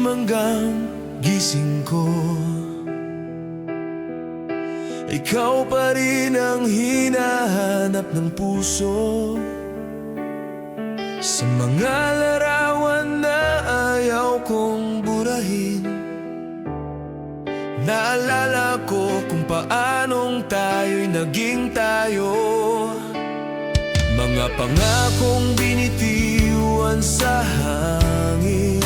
hanggang gising ko. Ikaw pa rin ang hinahanap ng puso. Sa mga larawan na ayaw kong burahin, naalala ko kung paanong tayo'y naging tayo. Mga pangakong binitiwan sa hangin,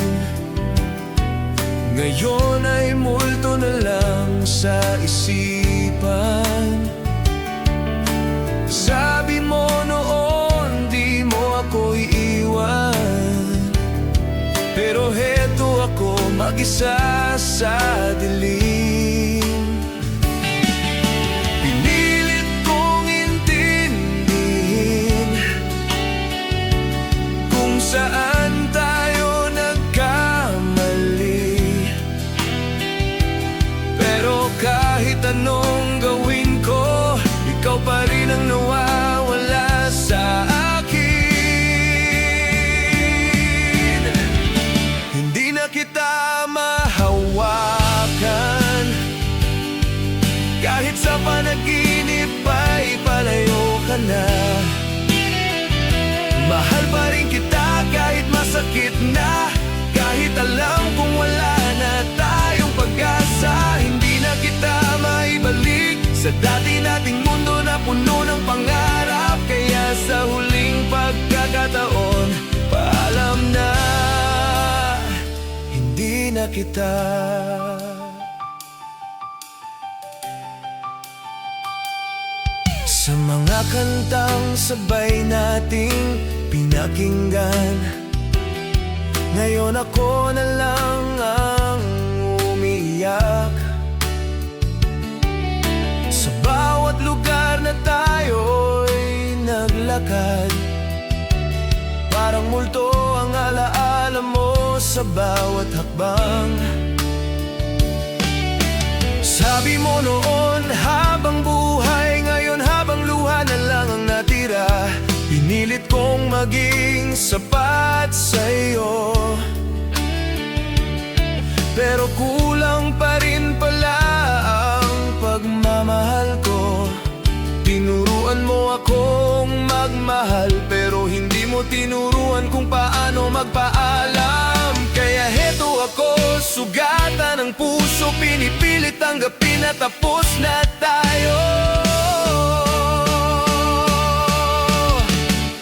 ngayon ay multo na lang sa isipan. Sabi mo noon di mo ako iiwan, pero heto ako mag-isa sa dilim. Pinilit kong intindihin kung saan tayo nagkamali, pero kahit anong gawin ko, ikaw pa rin ang nawawala sa akin. Hindi na kita mahawakan, kahit sa panaginip ay palayo ka na. Mahal pa rin kita kahit masakit na, kahit alam kong wala na tayong pag-asa. Hindi na kita maibalik sa dati nating mundo na puno ng pangarap. Kaya sa huling pagkakataon, paalam na, hindi na kita. Sa mga kantang sabay nating pinakinggan, ngayon ako na lang ang umiiyak. Sa bawat lugar na tayo'y naglakad, parang multo ang alaala mo sa bawat hakbang. Sabi mo noon habang buhay, ngayon habang luha na lang ang natira. Pinilit kong maging sapat sa'yo, pero kulang pa rin pala ang pagmamahal ko. Tinuruan mo akong magmahal, pero hindi mo tinuruan kung paano magpaalam. Kaya heto ako, sugatan ng puso, pinipilit tanggapin na tapos na tayo.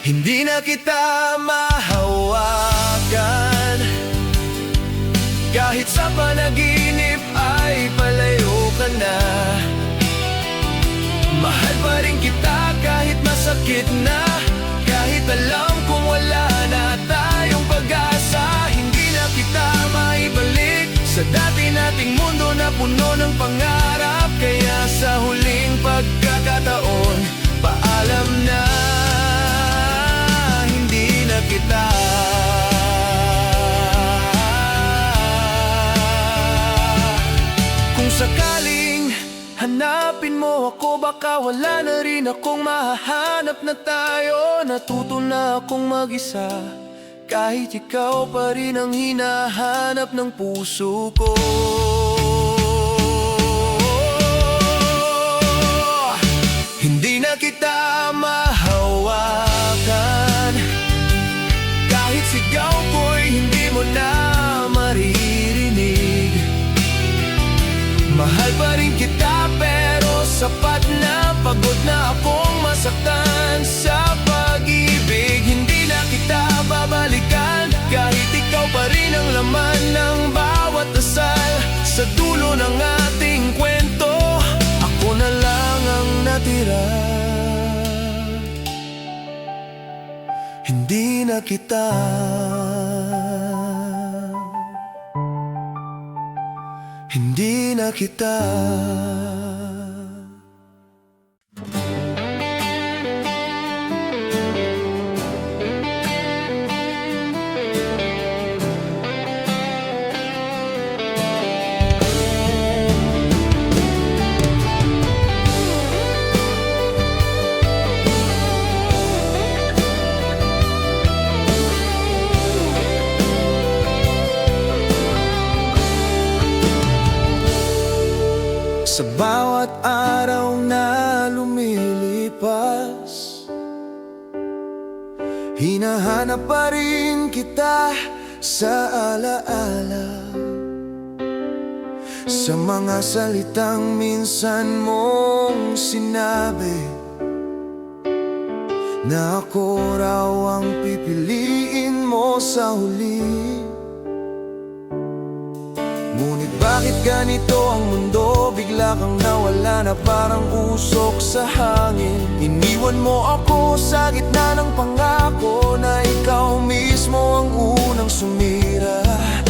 Hindi na kita mahawakan, kahit sa panaginip ay palayo ka na. Mahal pa rin kita kahit masakit na, kahit alam kong wala na tayong pag-asa. Hindi na kita maibalik sa dati nating mundo na puno ng pangarap. Kaya sa huling pagkakataon, paalam na, hindi na kita. Kung sakaling hanapin mo ako, baka wala na rin akong mahahanap na tayo. Natuto na akong mag-isa, kahit ikaw pa rin ang hinahanap ng puso ko. Hindi na kita mahawakan, kahit sigaw ko'y hindi mo na maririnig. Mahal pa rin kita pero sapat na, pagod na akong masaktan sa pag-ibig. Hindi na kita babalikan, kahit ikaw pa rin ang laman ng bawat dasal. Sa dulo ng ating kwento, ako na lang ang natira. Hindi na kita. Hindi na kita. Sa bawat araw na lumilipas, hinahanap pa rin kita sa alaala. Sa mga salitang minsan mong sinabi na ako raw ang pipiliin mo sa huli. Ngunit bakit ganito ang mundo? Bigla kang nawala na parang usok sa hangin. Iniwan mo ako sa gitna ng pangako na ikaw mismo ang unang sumira.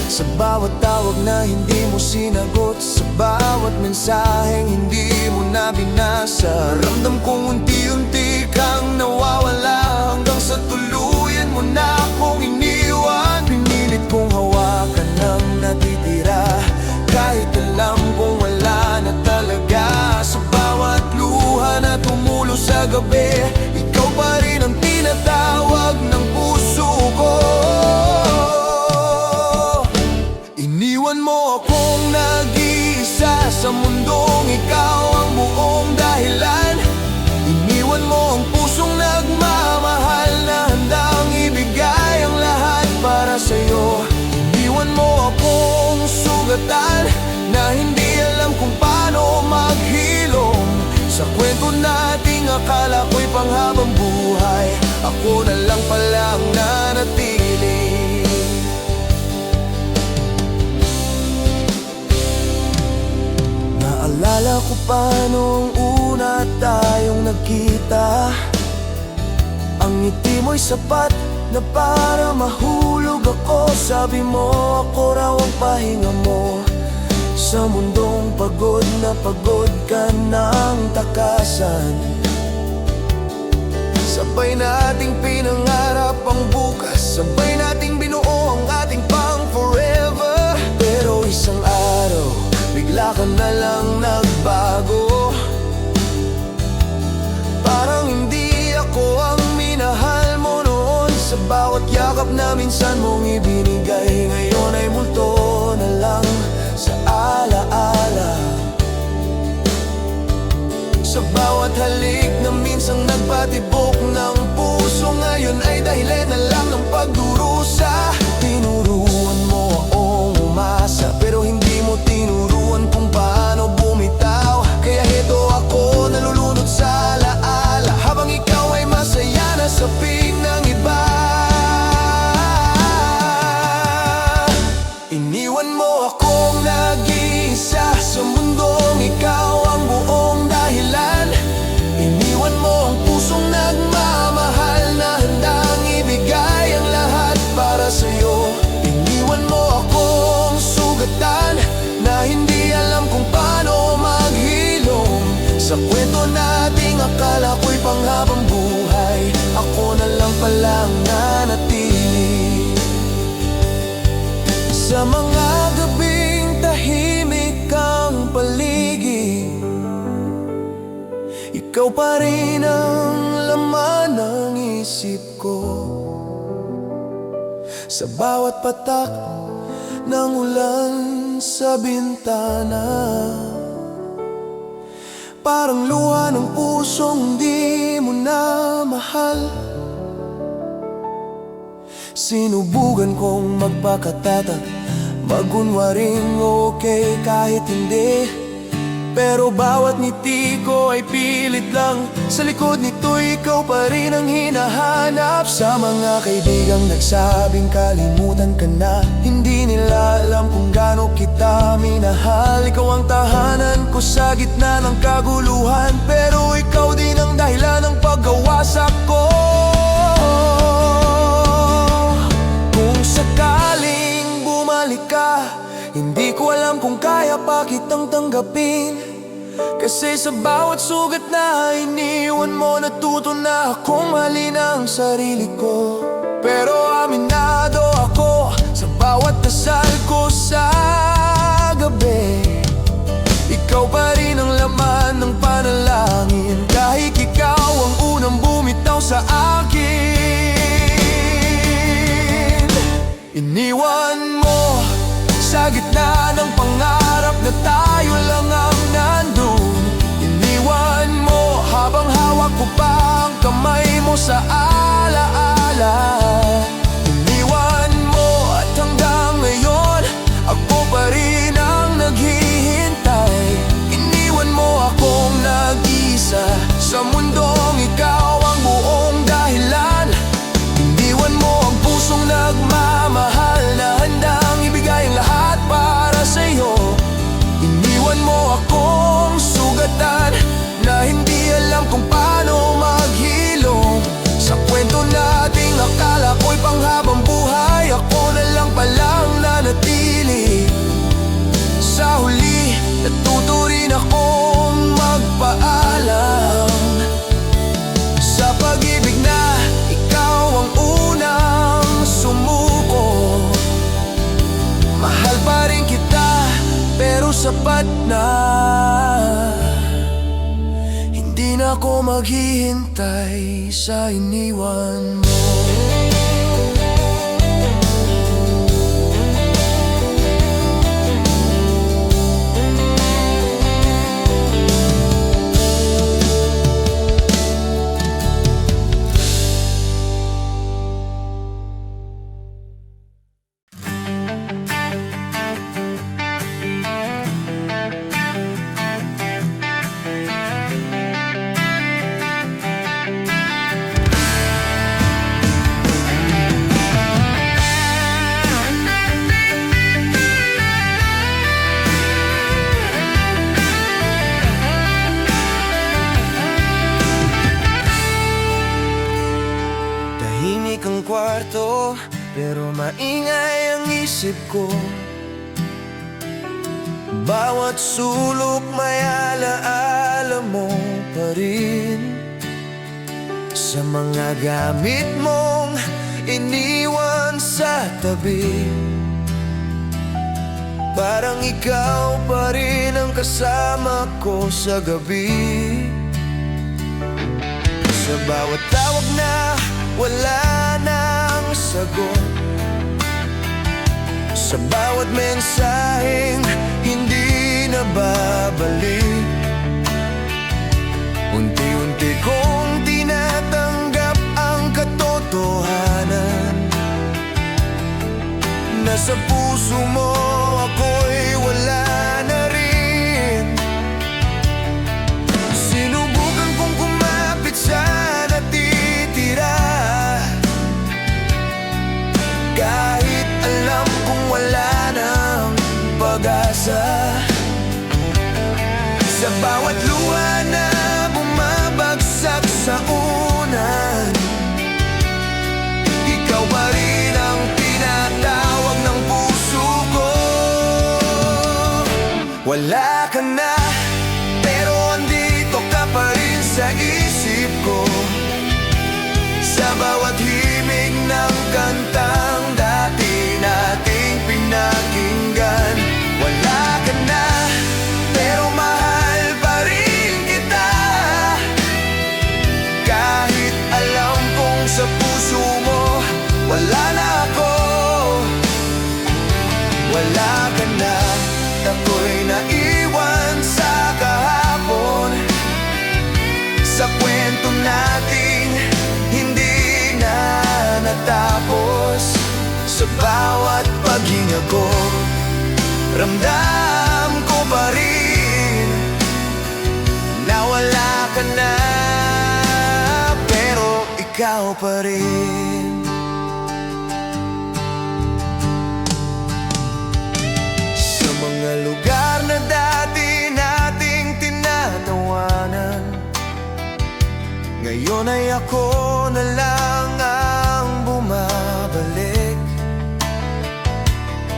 Sa bawat tawag na hindi mo sinagot, sa bawat mensaheng hindi mo na binasa, ramdam kong unti-unti kang nawawala, hanggang sa tuluyan mo na akong iniwan. Pinilit kong hawakan ang natitira, kahit alam kong wala na talaga. Sa bawat luha na tumulo sa gabi, ikaw pa rin ang tinatawag ng puso ko. Iniwan mo akong nag-iisa sa mundong ikaw ang buong dahilan. Iniwan mo ang pusong nagmamahal na handang ibigay ang lahat para sa'yo. Iniwan mo akong sugatan na hindi alam kung paano maghilom. Sa kwento nating akala ko'y panghabang buhay, ako na lang pala ang nanatili. Naalala ko pa noong una tayong nagkita, ang ngiti mo'y sapat na para mahulog ako. Sabi mo ako raw ang pahinga mo sa mundong pagod na pagod ka ng takasan. Sabay nating pinangarap ang bukas, sabay nating binuo ang ating pang forever. Pero isang araw, bigla ka na lang nagbago. Parang hindi ako ang minahal mo noon. Sa bawat yakap na minsan mong ibinigay, ngayon ay multo na lang sa alaala. Sa bawat halik na minsang nagpatibok ng puso, ngayon ay dahilan na lang ng pagdurusa. Tinuruan mo akong umasa, pero hindi mo tinuruan kung paano bumitaw. Kaya heto ako nalulunod sa alaala, habang ikaw ay masaya na sa ping ng iba. Iniwan mo akong nag-iisa sa mundong ikaw ang buong dahilan. Iniwan mo ang pusong nagmamahal na handang ibigay ang lahat para sa'yo. Iniwan mo akong sugatan na hindi alam kung paano maghilom. Sa kwento nating akala ko'y panghabang buhay, ako na lang pala ang nanatili. Sa mga gabing tahimik ang paligid, ikaw pa rin ang laman ng isip ko. Sa bawat patak ng ulan sa bintana, parang luha ng pusong di mo na mahal. Sinubukan kong magpakatatag, magunwaring okay kahit hindi, pero bawat ngiti ko ay pilit lang. Sa likod nito ikaw pa rin ang hinahanap. Sa mga kaibigang nagsabing kalimutan ka na, hindi nila alam kung gaano kita minahal. Ikaw ang tahanan ko sa gitna ng kaguluhan, pero ikaw din ang dahilan ng pagkawasak ko. Kung sakaling bumalik ka, hindi ko alam kung kaya pa kitang tanggapin. Kasi sa bawat sugat na iniwan mo, natuto na akong mahalin ang sarili ko. Pero aminado ako sa bawat dasal ko sa gabi, ikaw pa rin ang laman ng panalangin. Kahit ikaw ang unang bumitaw sa akin, iniwan mo sa gitna ng pangarap na tayo lang ang nandun. sa alaala. Iniwan mo at hanggang ngayon ako pa rin ang naghihintay. Iniwan mo akong nag-isa sa mundong ikaw ang buong dahilan. Iniwan mo ang pusong nagmamahal na handang ibigay ang lahat para sa'yo. Iniwan mo akong sugatan na hindi alam kung paano maghilom. Sa kwento nating akala ko'y panghabang buhay, ako na lang palang nanatili. Sa huli, natuto rin akong magpaalam sa pag-ibig na ikaw ang unang sumuko. Mahal pa rin kita, pero sapat na. Hindi na ako maghihintay sa iniwan mo. Tahimik ang kwarto, pero maingay ang isip ko. Bawat sulok may alaala mo pa rin. Sa mga gamit mong iniwan sa tabi, parang ikaw pa rin ang kasama ko sa gabi. Sa bawat tawag na wala nang sagot, sa bawat mensaheng hindi na babalik, unti-unti kong tinatanggap ang katotohanan na sa puso mo ako'y wala na rin. Sinubukan kong kumapit sa natitira, kahit alam kong wala nang pag-asa. Sa bawat luha na bumabagsak sa unan, ikaw pa rin ang tinatawag ng puso ko. Wala ka na, pero andito ka pa rin sa isip ko. Sa bawat himig ng kantang dati nating pinakinggan. Wala ka na, pero mahal pa rin kita, kahit alam kong sa puso mo wala na ako. Wala ka na, ako'y naiwan sa kahapon, sa kwento nating hindi na natapos. Sa bawat paghinga ko, ramdam ko pa rin na wala ka na, pero ikaw pa rin. Sa mga lugar na dati nating tinatawanan, ngayon ay ako na lang ang bumabalik.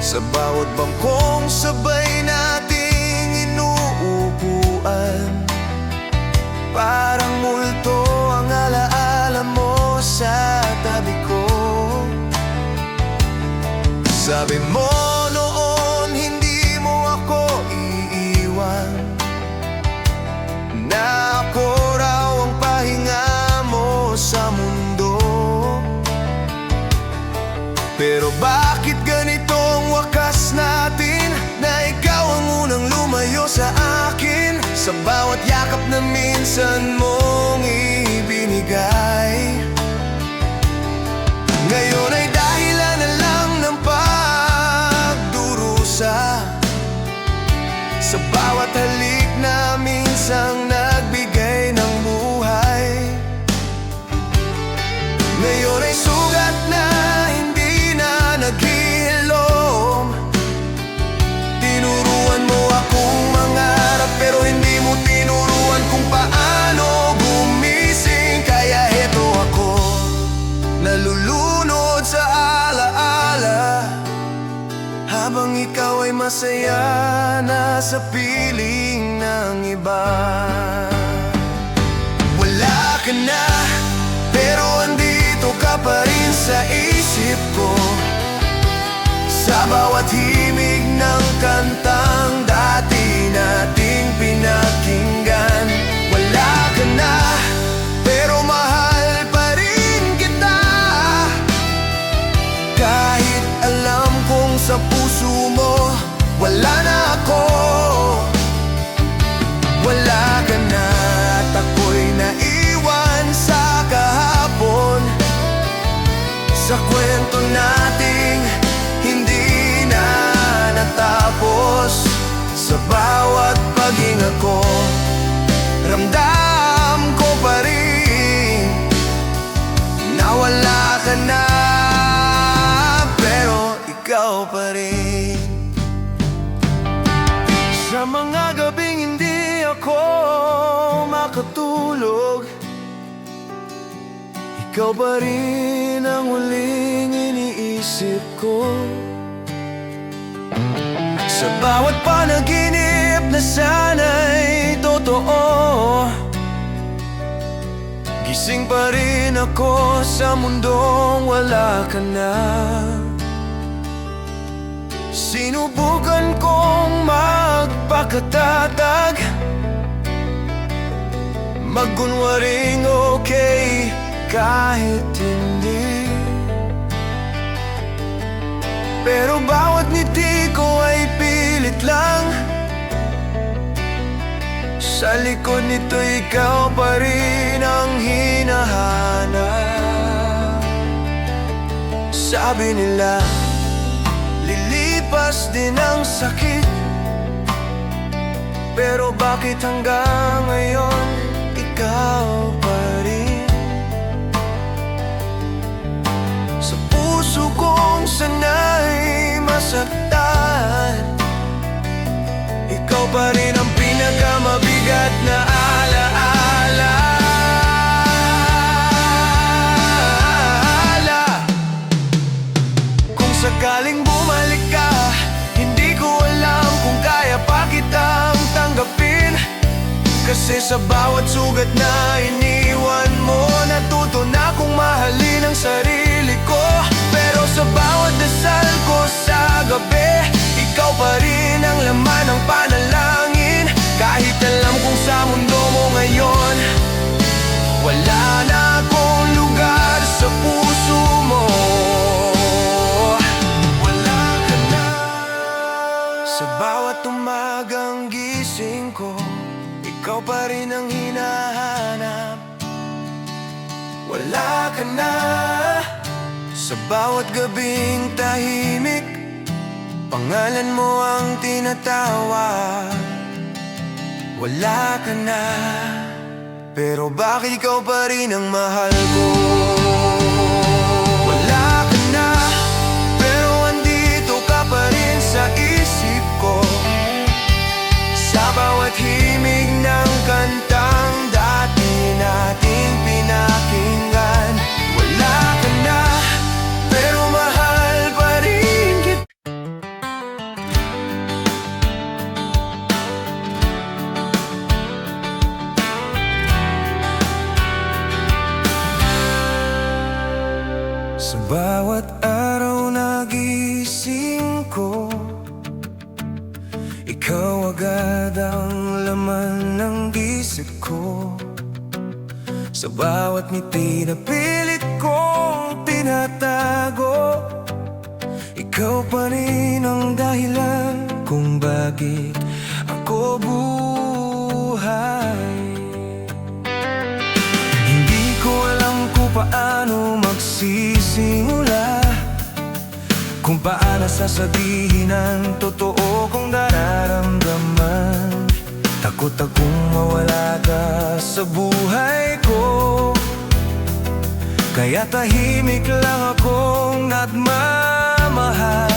Sa bawat bangkong sabay nating inuupuan, parang multo ang alaala mo sa tabi ko. Sabi mo noon hindi mo ako iiwan, na ako raw ang pahinga mo sa mundo. Pero bakit ganitong wakas natin, na ikaw ang unang lumayo sa akin? Sa bawat yakap na minsan mong ibinigay, parusa sa bawat halik na minsang nagbigay ng buhay. Ngayon ay sugat na hindi na naghihilom. Tinuruan mo akong mangarap pero hindi mo tinuruan kung paano gumising. Kaya heto ako, nalulunod sa alaala, habang ikaw ay masaya na sa piling ng iba. Wala ka na, pero andito ka pa rin sa isip ko, sa bawat himig ng kantang dati nating pinakinggan. Wala ka na, pero mahal pa rin kita, kahit alam kong sa puso mo wala na ako. Wala ka na at ako'y naiwan sa kahapon, sa kwento nating hindi na natapos. Sa bawat paghinga ko, ramdam ko pa rin na wala ka na, pero ikaw pa rin. Sa mga gabing hindi ako makatulog, ikaw pa rin ang huling iniisip ko. Sa bawat panaginip na sana'y totoo, gising pa rin ako sa mundong wala ka na. Sinubukan kong magpakatatag, magkunwaring okay kahit hindi. Pero bawat ngiti ko ay pilit lang, sa likod nito ikaw pa rin ang hinahanap. Sabi nila lilipas din ang sakit, pero bakit hanggang ngayon ikaw pa rin? Sa puso kong sana'y masaktan, ikaw pa rin ang pinakamabigat na alaala. Kung sakaling bumalik ka, hindi ko alam kung kaya pa kitang tanggapin, kasi sa bawat sugat na iniwan mo, natuto na kong mahalin ang sarili ko. Pero sa bawat dasal ko sa gabi, ikaw pa rin ang laman ng panalangin. Kahit alam kong sa mundo mo ngayon wala na akong lugar sa puso mo. Wala ka na. Sa bawat umagang gising ko, ikaw pa rin ang hinahanap. Wala ka na. Sa bawat gabing tahimik, pangalan mo ang tinatawag. Wala ka na, pero bakit ikaw pa rin ang mahal ko? Wala ka na, pero andito ka pa rin sa isip ko, sa bawat himig ng kantang dati nating pinakinggan. Wala ka na, pero mahal pa rin kita. Sa bawat araw na gising ko, ikaw agad ang laman ng isip ko. Sa bawat ngiti na pilit kong tinatago, ikaw pa rin ang dahilan kung bakit ako buhay. Hindi ko alam kung paano magsisimula, kung paano sasabihin ang totoo kong nararamdaman. Takot akong mawala ka sa buhay ko, kaya tahimik lang akong nagmamahal.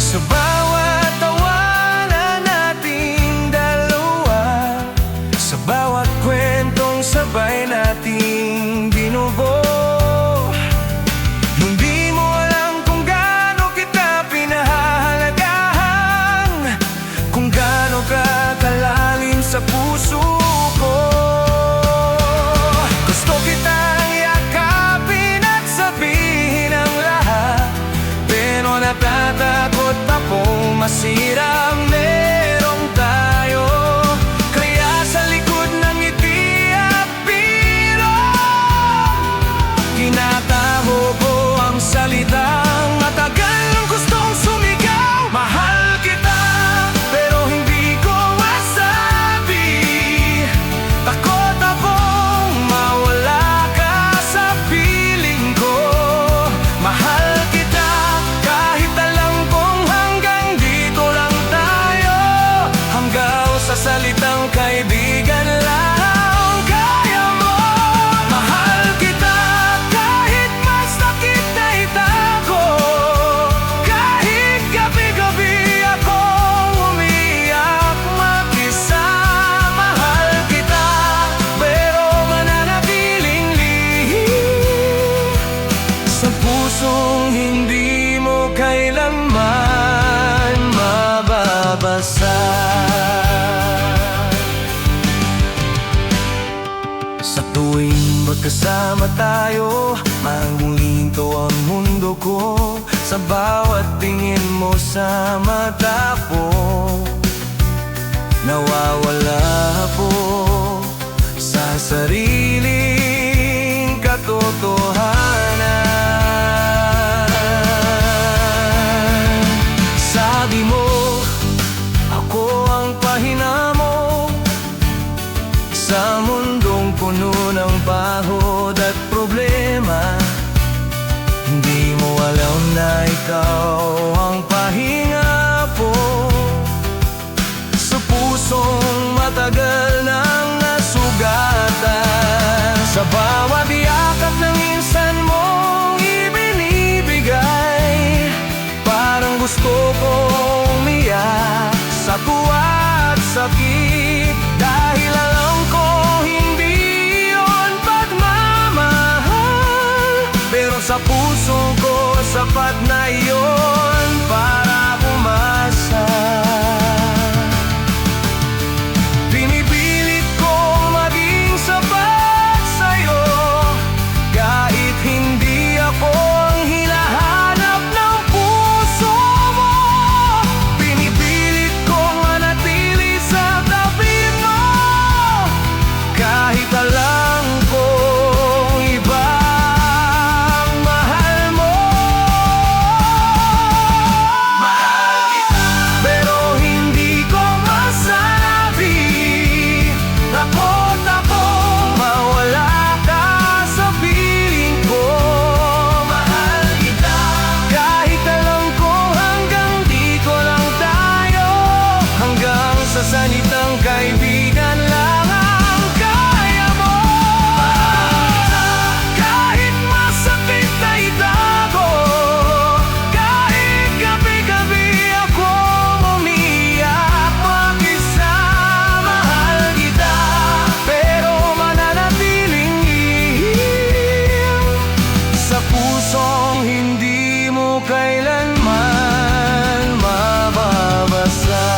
Sa bawat tawanan nating dalawa, sa bawat kwentong sabay nating binubuo, hindi mo alam kung gaano kita pinahahalagahan, kung gaano ka kalalim sa puso ko. Gusto kitang yakapin at sabihin ang lahat, pero natatakot akong masira ang meron tayo. Kaya sa likod ng ngiti at biro, tinatago ko ang salitang matagal nang gustong sumigaw. Mahal kita, pero hindi ko masabi. Takot akong mawala ka sa piling ko. Mahal kita, kahit alam kong hanggang dito lang tayo, hanggang sa salitang kaibigan lang kaya mo. Mahal kita, kahit mas sakit na itago, kahit gabi-gabi akong umiyak mag-isa. Mahal kita, pero mananatiling lihim sa pusong hindi mo kailanman mababasa. Sa tuwing magkasama tayo, manghulinto ang mundo ko. Sa bawat tingin mo sa mata ko, nawawala po sa sariling katotohanan. Sabi mo, ako ang pahina mo sa mundong puno ng pagod at problema. Hindi mo alam na ikaw ang pahinga po sa pusong matagal nang nasugatan. Sa bawat yakap na minsan mong ibinibigay, parang gusto kong umiyak sa tuwa at sakit, dahil alam ko hindi yun pagmamahal, pero sa puso ko sapat na yun para umasa. Pinipilit kong maging sapat sa'yo, kahit hindi ako ang hinahanap ng puso mo. Pinipilit kong manatili sa tabi mo, kahit alam kong iba ang mahal mo. Mahal kita, pero hindi ko masabi. Takot akong mawala ka sa piling ko. Mahal kita, kahit alam ko hanggang dito lang tayo, hanggang sa salitang kaibigan lang ang kaya mo. Kahit masakit na itago, kahit gabi-gabi akong umiyak mag-isa. Mahal kita, pero mananatiling lihim sa pusong hindi mo kailanman mababasa.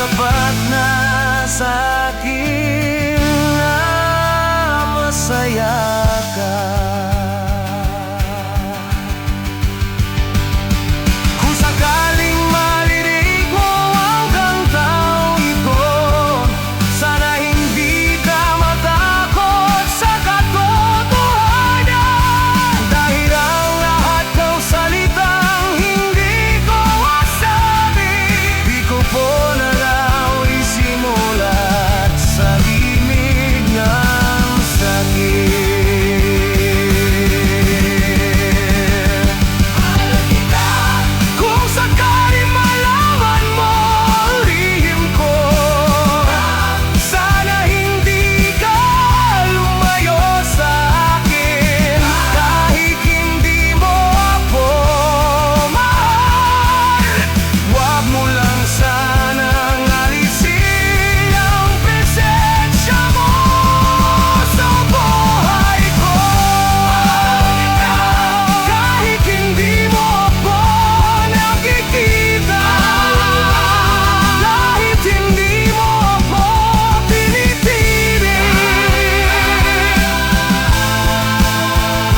sapat na sa akin na masaya ka. Kung sakaling marinig mo ang kantang ito, sana hindi ka matakot sa katotohanan. Dahil ang lahat ng salitang hindi ko masabi, di ko po na raw isimulat sa himig ng sakit. Kung sakali malaman mo ang lihim ko, sana hindi ka lumayo sa akin. Kahit hindi mo ako mahal, huwag mo lang sanang alisin ang presensya mo sa buhay ko. Kahit hindi mo ako nakikita, kahit hindi mo ako tinitinig,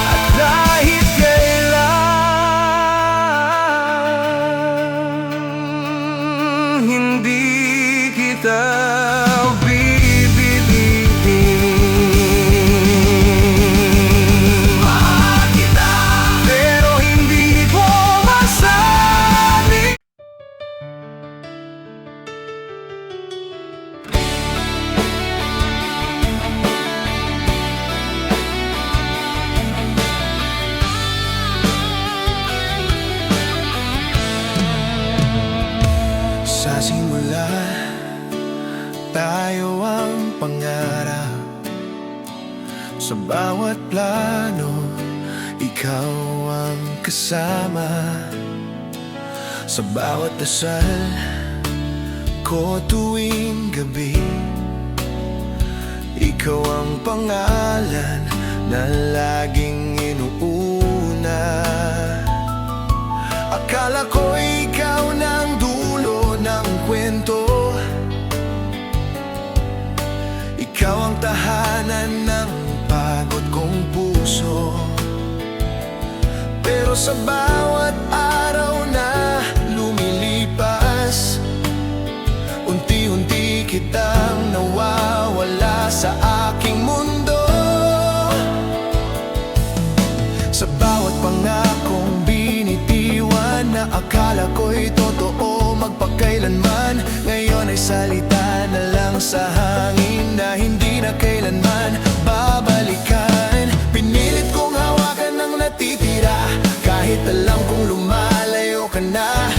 at kahit kailan hindi kita bibitin. Mahal kita, pero hindi ko masabi. Sa simula, tayo ang pangarap. Sa bawat plano, ikaw ang kasama. Sa bawat dasal ko tuwing gabi, ikaw ang pangalan na laging inuuna. Akala ko ikaw ng dulo ng kwento, ikaw ang tahanan ng pagod kong puso. Pero sa bawat araw na lumilipas, unti-unti kitang nawawala sa aking mundo. Sa bawat pangakong binitiwan na akala ko'y totoo magpakailanman, ngayon ay salita na lang sa hangin na hindi na kailanman babalikan. Pinilit kong hawakan ang natitira, kahit alam kong lumalayo ka na.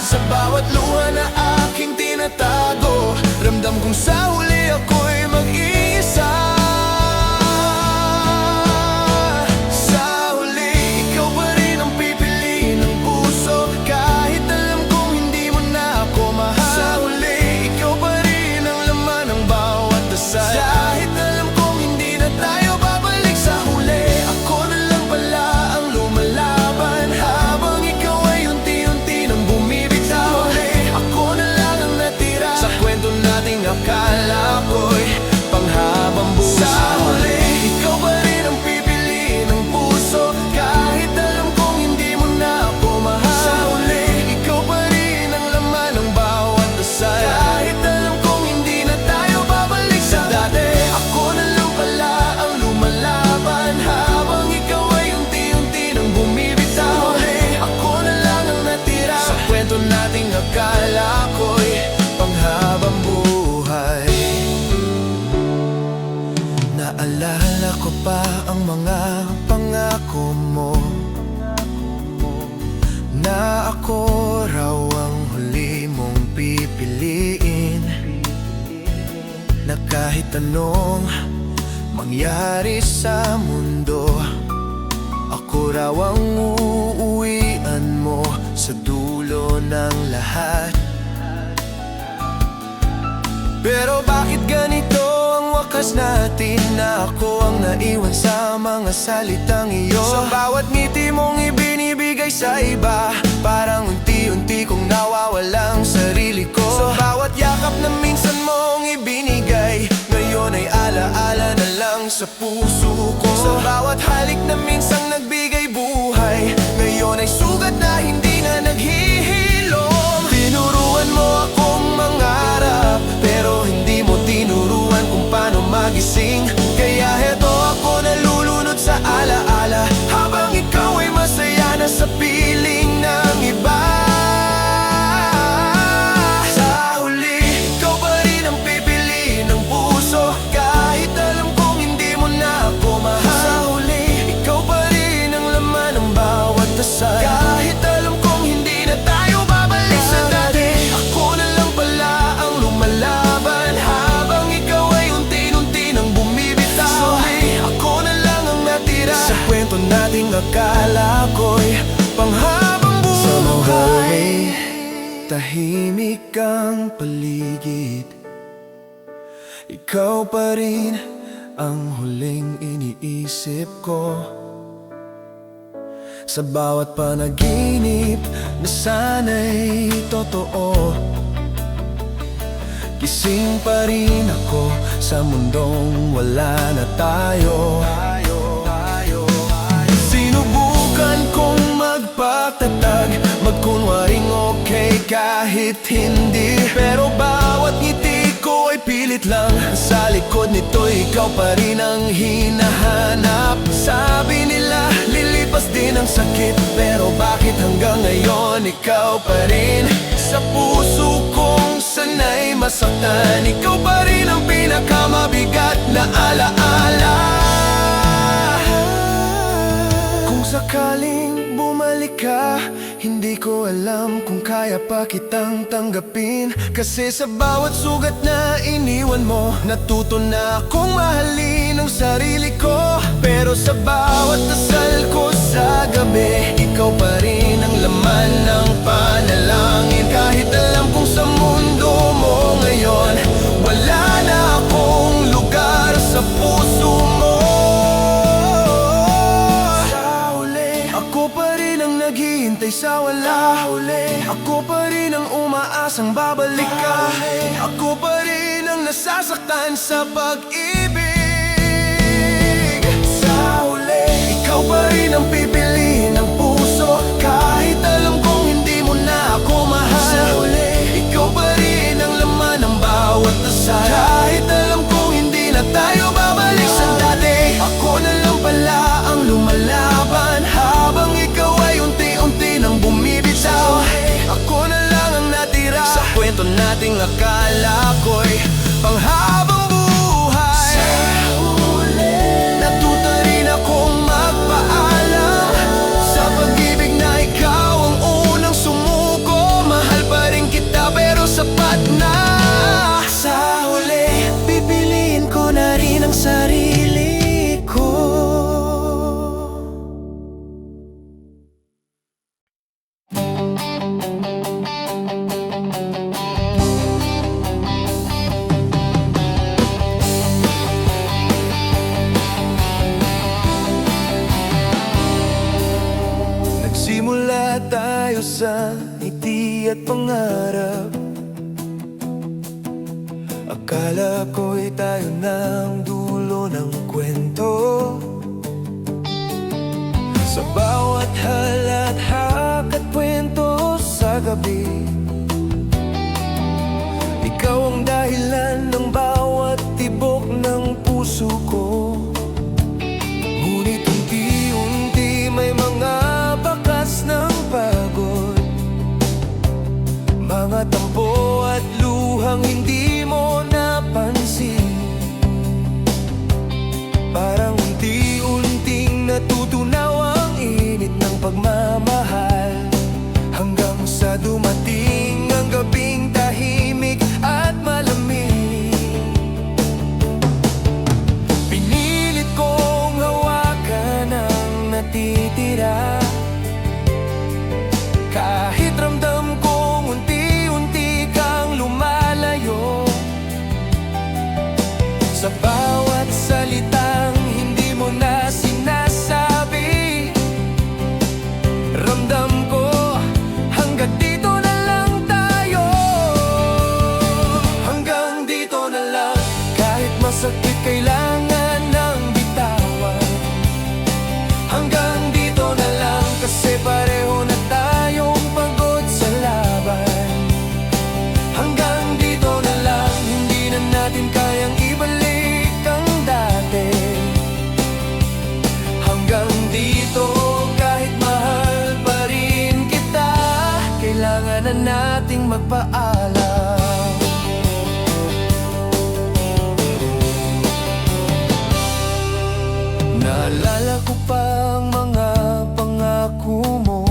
Sa bawat luha na aking tinatago, ramdam kong sa huli ako'y mag-iisa. Sa huli, ikaw pa rin ang pipiliin ng puso, kahit alam kong hindi mo na ako mahal. Sa huli, ikaw pa rin ang laman ng bawat dasal, kahit alam kong hindi na tayo babalik. Sa huli, ako na lang pala ang lumalaban, habang ikaw ay unti-unti nang bumibitaw. Sa huli, ako na lang ang natira sa kwento nating akala ko'y panghabang buhay. Sa huli, ikaw pa rin ang pipiliin ng puso, kahit alam kong hindi mo na ako mahal. Sa huli, ikaw pa rin ang laman ng bawat dasal, kahit alam kong hindi na tayo babalik sa dati. Ako na lang pala ang lumalaban, habang ikaw ay unti-unti nang bumibitaw. Sa huli, ako na lang ang natira sa kwento nating akala ko'y panghabang buhay. Naalala ko pa ang mga pangako mo, na ako raw ang huli mong pipiliin, na kahit anong mangyari sa mundo, ako raw ang uuwian mo sa dulo ng lahat. Pero bakit ganito ang wakas natin, na ako ang naiwan sa mga salitang iyo? Sa bawat ngiti mong ibinibigay sa iba, parang unti-unti unti-unti kong nawawalang sarili ko. Sa bawat yakap na minsan mong ibinigay, ngayon ay alaala na lang sa puso ko. Sa bawat halik na minsang nagbigay buhay, ngayon ay sugat na hindi na naghihilom. Tinuruan mo akong mangarap, pero hindi mo tinuruan kung paano magising. Kaya heto ako nalulunod sa alaala, habang ikaw ay masaya na sa piling ng iba. Sa huli, ikaw pa rin ang pipili ng puso, kahit alam kong hindi mo na ako mahal. Sa huli, ikaw pa rin ang laman ng bawat dasal, kahit alam kong hindi na tayo babalik sa dati. Ako na lang pala ang lumalaban, habang ikaw ay unti-unti nang bumibitaw. Sa huli, ako na lang ang natira sa kwento nating akala ko'y panghabang buhay. Sa hallway, tahimik ang paligid, ikaw pa rin ang huling iniisip ko. Sa bawat panaginip na sana'y totoo, gising pa rin ako sa mundong wala na tayo. Sinubukan kong magpatatag, magkunwaring okay kahit hindi, pero bawat ngiti ko ay pilit lang. Sa likod nito ikaw pa rin ang hinahanap. Sabi nila lilipas din ang sakit, pero bakit hanggang ngayon ikaw pa rin sa puso kong sanay masaktan? Ikaw pa rin ang pinakamabigat na alaala. Kung sakaling bumalik ka, hindi ko alam kung kaya pa kitang tanggapin. Kasi sa bawat sugat na iniwan mo, natuto na akong mahalin ang sarili ko. Pero sa bawat dasal ko sa gabi, ikaw pa rin ang laman ng panalangin. Kahit alam kong sa mundo mo ngayon, wala na akong lugar sa puso mo. Ako pa rin ang naghihintay sa wala huli, ako pa rin ang umaasang babalik ka. Ako pa rin ang nasasaktan sa pag-ibig. Sa huli, ikaw pa rin ang pipiliin ng puso, kahit alam kong hindi mo na ako mahal. Sa huli, ikaw pa rin ang laman ng bawat dasal, kahit alam kong hindi na tayo babalik sa dati. Ako na lang pala ang lumalaban, habang ikaw ay unti-unti nang bumibitaw. Ako na lang ang natira sa kwento nating akala ko'y panghabang buhay. Sa huli, natuto rin akong magpaalam sa pag-ibig na ikaw ang unang sumuko. Mahal pa rin kita pero sapat na. Sa huli, pipiliin ko na rin ang sarili ko. Nagsimula tayo sa ngiti at pangarap, akala ko'y tayo ng dulo ng kwento. Sa bawat halat-hak at kwento sa gabi, ikaw ang dahilan ng bawat tibok ng puso ko. Ngunit unti-unti may mga bakas ng pagod, mga tampo at luhang hindi mo napansin. Parang unti-unting natutunaw ang init ng pagmamahal, hanggang sa dumating ang gabing tahimik at malamig. Pinilit kong hawakan ang natitira, kahit ramdam kong unti-unti kang lumalayo. Sa bawat salitang hindi mo na sinasabi, ramdam ko hanggang dito masakit kailangan ng bitawan. Hanggang dito na lang kasi pareho na tayong pagod sa laban. Hanggang dito na lang, hindi na natin kayang ibalik ang dati. Hanggang dito, kahit mahal pa rin kita, kailangan na nating magpaalam. Naalala ko pang mga pangako mo,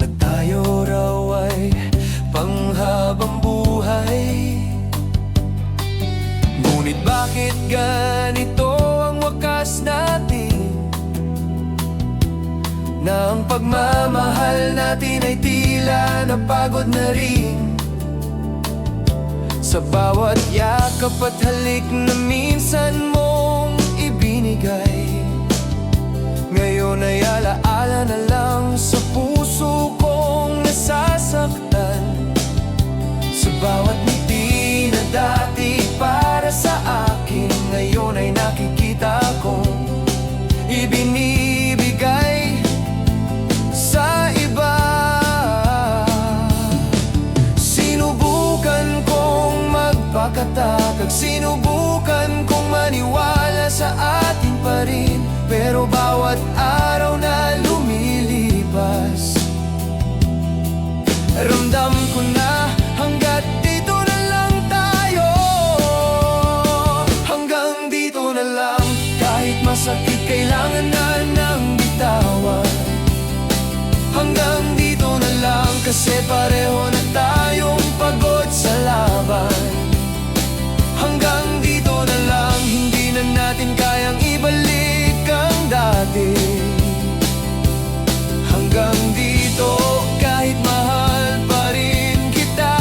na tayo raw ay panghabang buhay. Ngunit bakit ganito ang wakas natin, na ang pagmamahal natin ay tila napagod na rin? Sa bawat yakap at halik na minsan mong ibinigay, ngayon ay alaala na lang sa puso kong nasasaktan. Sa bawat ngiti na dati para sa akin, ngayon ay nakikita kong ibinibigay sa iba. Sinubukan kong magpakatatag, sinubukan kong maniwala sa atin pa rin, pero bawat araw na lumilipas, ramdam ko na hanggat dito na lang tayo. Hanggang dito na lang, kahit masakit kailangan na ng bitawan. Hanggang dito na lang kasi pareho na tayong pagod sa laban. Hanggang dito na lang, hindi na natin kayang ibalik ang dati. Hanggang dito, kahit mahal pa rin kita,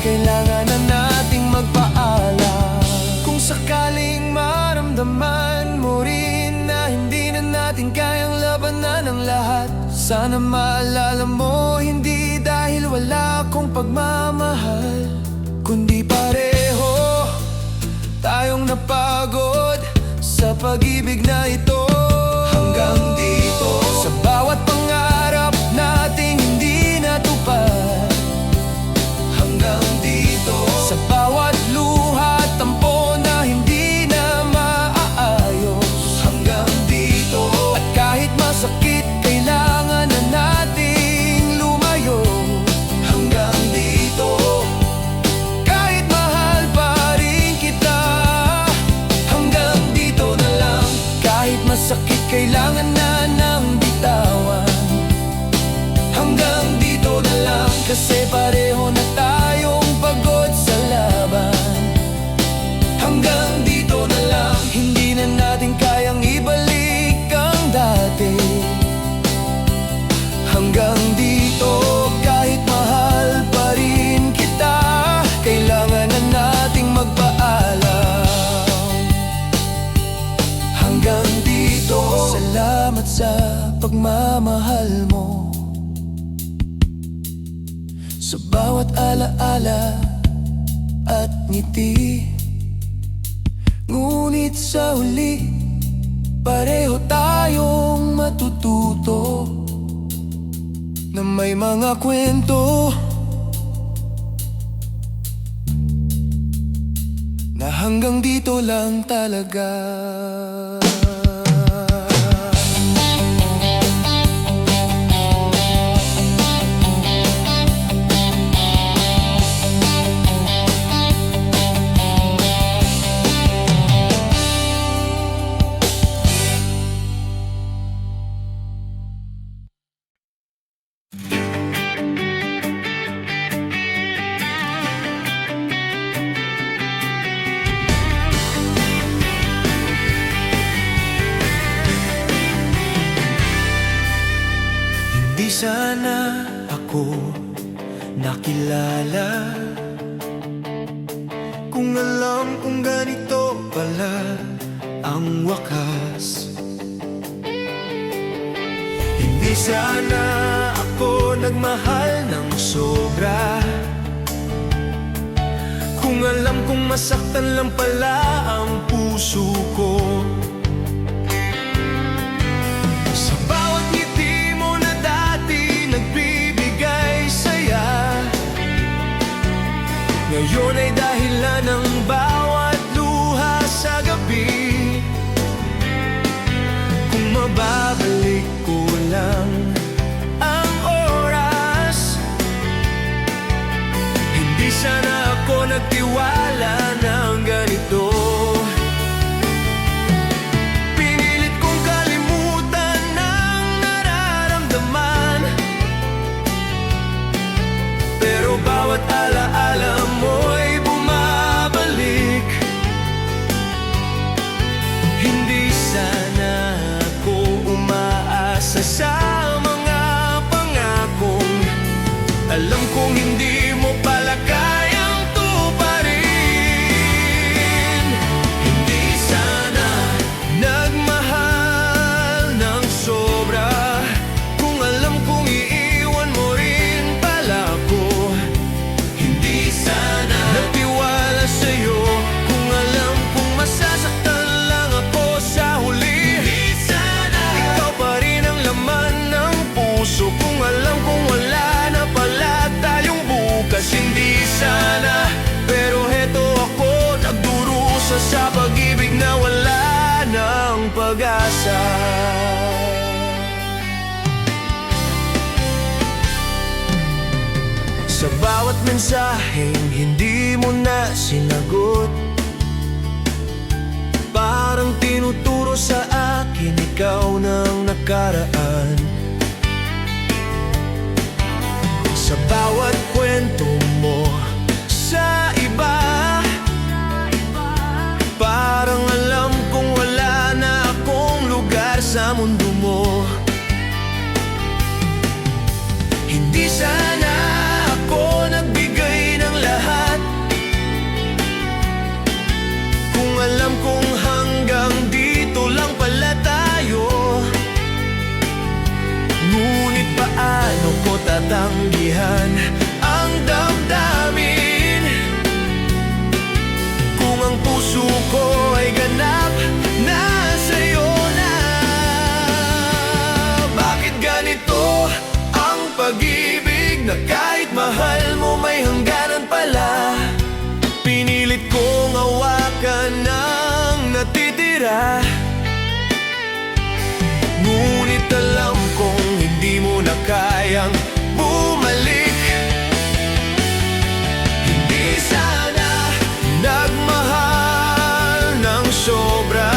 kailangan na nating magpaalam. Kung sakaling maramdaman mo rin na hindi na natin kayang labanan ang lahat, sana maalala mo, hindi dahil wala akong pagmamahal, kundi pareho tayong napagod sa pag-ibig na ito. Hanggang dito, sa bawat pangarap nating hindi natupad. Hanggang dito, sa bawat luha at tampo na hindi na maaayos. Hanggang dito, at kahit masakit kailangan na nating lumayo. Hanggang dito, kahit mahal pa rin kita. Hanggang dito na lang, kahit masakit kailangan na ng bitawan. Hanggang dito na lang kasi pareho na tayong pagod sa laban. Hanggang dito na lang, hindi na natin kayang ibalik ang dati. Hanggang dito, kahit mahal pa rin kita, kailangan na nating magpaalam. Hanggang dito, salamat sa pagmamahal mo, sa bawat alaala at ngiti. Ngunit sa huli, pareho tayong matututo, na may mga kwento na hanggang dito lang talaga. Di sana ako nakilala kung alam kong ganito pala ang wakas. Hindi sana ako nagmahal ng sobra kung alam alam kong masaktan lang pala ang puso ko. Sa bawat ngiti mo na dati nagbibigay saya, ngayon ay dahilan ng bawat luha sa gabi. Kung mababalik ko lang ang oras, hindi sana ako nagtiwala ng ganito. Pinilit kong kalimutan ang nararamdaman, pero bawat alaala mo'y bumabalik. Hindi sana ako umaasa sa mga pangakong alam kong hindi mo pala kayang tuparin. Hindi sana nagmahal ng sobra kung alam kong iiwan mo rin pala ako. Hindi sana nagtiwala sa'yo kung alam kong masasaktan lang ako sa huli. Hindi sana ikaw pa rin ang laman ng puso kung alam kong wala na pala tayong bukas. Hindi sana, pero heto ako nagdurusa sa pag-ibig na wala ng pag-asa. Sa bawat mensaheng hindi mo na sinagot, parang tinuturo sa akin ikaw ng nakaraan. Sa bawat kwento mo sa iba, parang alam kong wala na akong lugar sa mundo mo. Hindi sana ako nagbigay ng lahat kung alam kong hanggang dito lang pala tayo. Ngunit paano ko tatanggihan ang damdamin kung ang puso ko ay ganap na sa'yo na? Bakit ganito ang pag-ibig na kahit mahal mo may hangganan pala? Pinilit kong hawakan ang natitira, ngunit alam kong hindi mo na kayang bumalik. Hindi sana nagmahal ng sobra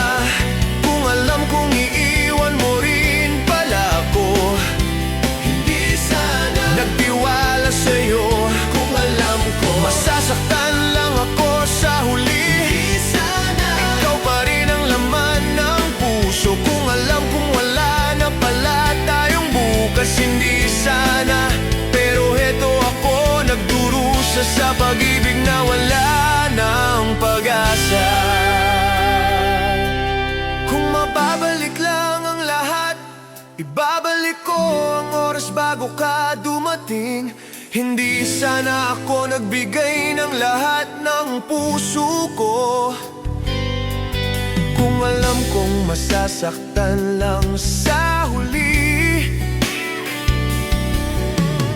kung alam kong iiwan mo rin pala ako. Hindi sana nagtiwala sa'yo kung alam ko masasaktan lang ako sa huli. Hindi sana ikaw pa rin ang laman ng puso kung alam kong wala na pala tayong bukas. Hindi sana, pero heto ako nagdurusa sa pag-ibig na wala ng pag-asa. Kung mababalik lang ang lahat, ibabalik ko ang oras bago ka dumating. Hindi sana ako nagbigay ng lahat ng puso ko kung alam kong masasaktan lang sa huli.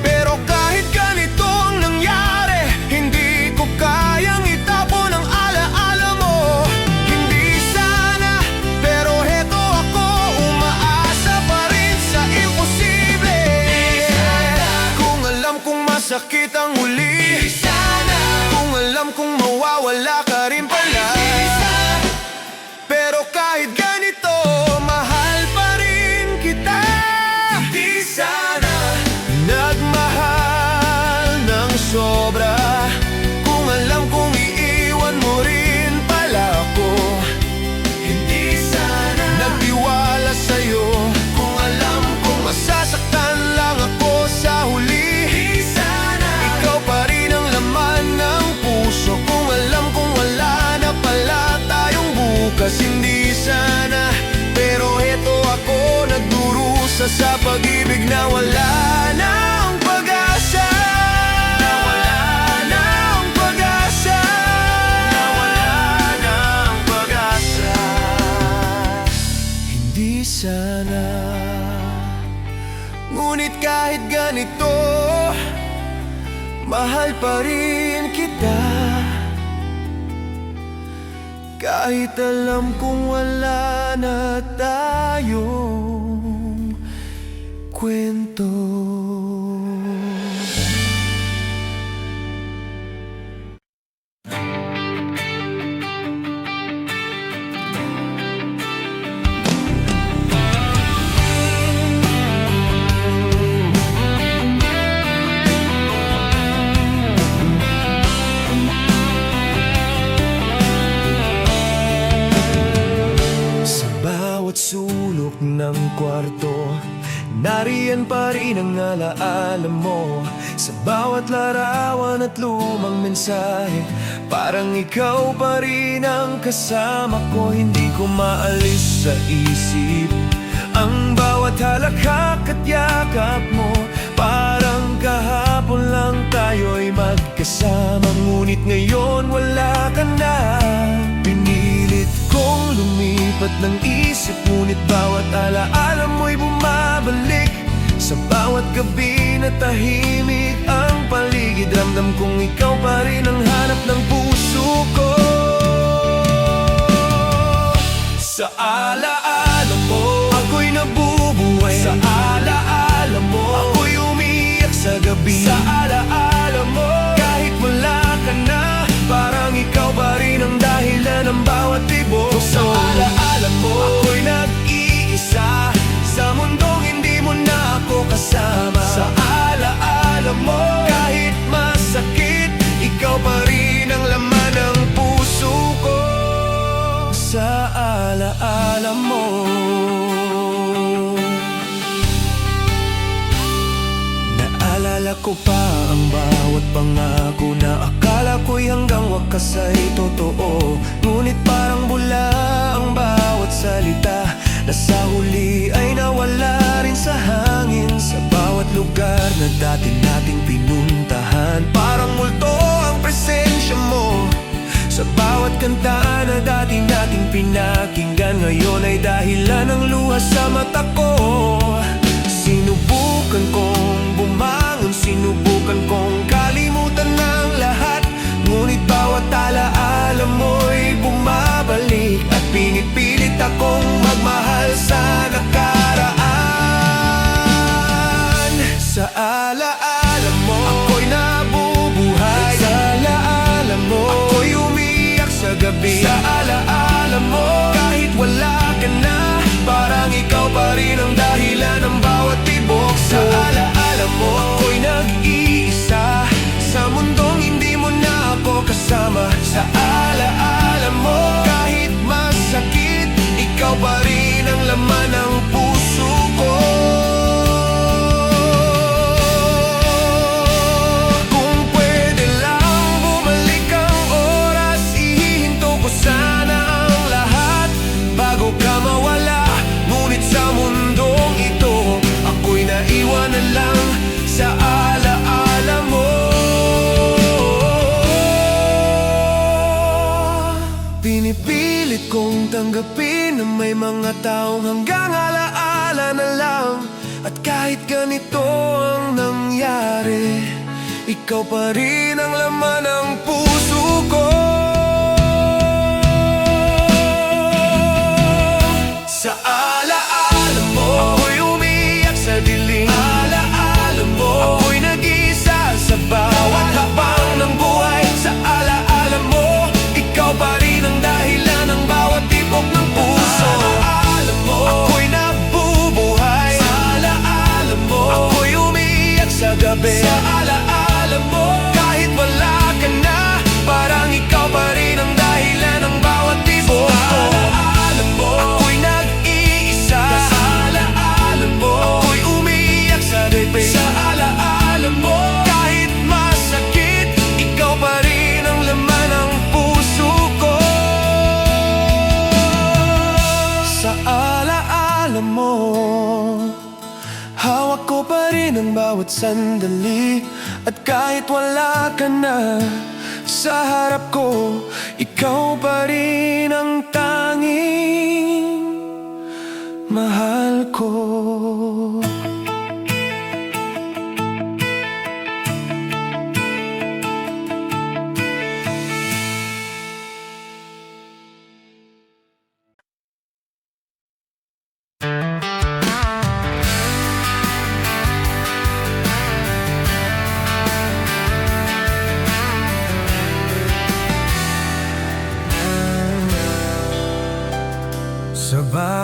Pero kahit ganito ang nangyari, hindi ko kayang itapon ang alaala mo. Hindi sana, pero heto ako umaasa pa rin sa imposible. Kung alam kong masakit ang huli, kung alam kong mawawala ka rin pala, pero kahit ganito, mahal pa rin kita. Hindi sana nagmahal ng sobra kung alam kong iiwan mo rin pala ako. Hindi sana nagtiwala sa'yo kung alam kong masasaktan lang ako sa huli. Hindi sana ikaw pa rin ang laman ng puso kung alam kong wala na pala tayong bukas. Hindi sana, pero heto ako nagdurusa sa pag-ibig na wala ng pag-asa. Na wala mahal pa rin kita. Kahit alam kong wala na tayong kwento. Bawat sulok ng kwarto, nariyan pa rin ang alaala mo. Sa bawat larawan at lumang mensahe, parang ikaw pa rin ang kasama ko. Hindi ko maalis sa isip ang bawat halakhak at yakap mo. Parang kahapon lang tayo'y magkasama, ngunit ngayon wala ka na. Pinilit kong lumipat ng isip, ngunit bawat alaala mo'y bumabalik. Sa bawat gabi na tahimik ang paligid, ramdam kong ikaw pa rin ang hanap ng puso ko. Sa alaala mo, ako'y nabubuhay. Sa alaala mo, ako'y umiiyak sa gabi. Sa alaala mo, kahit wala ka na, parang ikaw pa rin ang dahilan ng bawat tibok. Sa alaala mo, ako'y nag-iisa sa mundong hindi mo na ako kasama. Sa alaala mo, kahit masakit, ikaw pa rin ang laman ng puso ko. Sa alaala mo, naalala ko pa ang bawat pangako na akala ko'y hanggang wakas ay totoo. Ngunit parang bula ang bawat salita, na sa huli ay nawala rin sa hangin. Sa bawat lugar na dati nating pinuntahan, parang multo ang presensya mo. Sa bawat kanta na dati nating pinakinggan, ngayon ay dahilan ng luha sa mata ko. Sinubukan kong bumangon, sinubukan kong kalimutan ng lahat, ngunit bawat alaala mo'y bumabalik, at pinipilit akong magmahal sa nakaraan. Sa alaala mo, ako'y nabubuhay. Sa alaala mo, ako'y umiiyak sa gabi. Sa alaala mo, kahit wala ka na, parang ikaw pa rin ang dahilan ng bawat tibok. Sa alaala mo, ako'y nag-iisa sa mundong hindi mo na ako kasama. Sa alaala mo, kahit masakit, ikaw pa rin ang laman ng puso ko. Kung pwede lang bumalik ang oras, ihihinto ko sana ang lahat bago ka mawala. Ngunit sa mundong ito, ako'y naiwanan lang sa alaala mo. Pinipilit kong tanggapin na may mga taong hanggang alaala na lang, at kahit ganito ang nangyari, ikaw pa rin ang laman ng puso ko. Sa alaala mo, ako'y umiiyak sa dilim. Alaala mo, ako'y nag-iisa sa bawat hakbang ng buhay. Sa alaala mo, ikaw pa rin ang dahilan ng bawat tibok ng puso. Sa alaala mo, ako'y nabubuhay. Sa alaala mo, ako'y umiiyak sa gabi. Sa alaala mo, kahit wala ka na, parang ikaw pa rin ang dahilan ng bawat tibok. Sa alaala mo, ako'y nag-iisa. Sa alaala mo, ako'y umiiyak sa gabi. Sa alaala mo, kahit masakit, ikaw pa rin ang laman ng puso ko. Sa alaala mo, hawak ko pa rin ang bawat sandali, at kahit wala ka na sa harap ko, ikaw pa rin ang tanging mahal ko.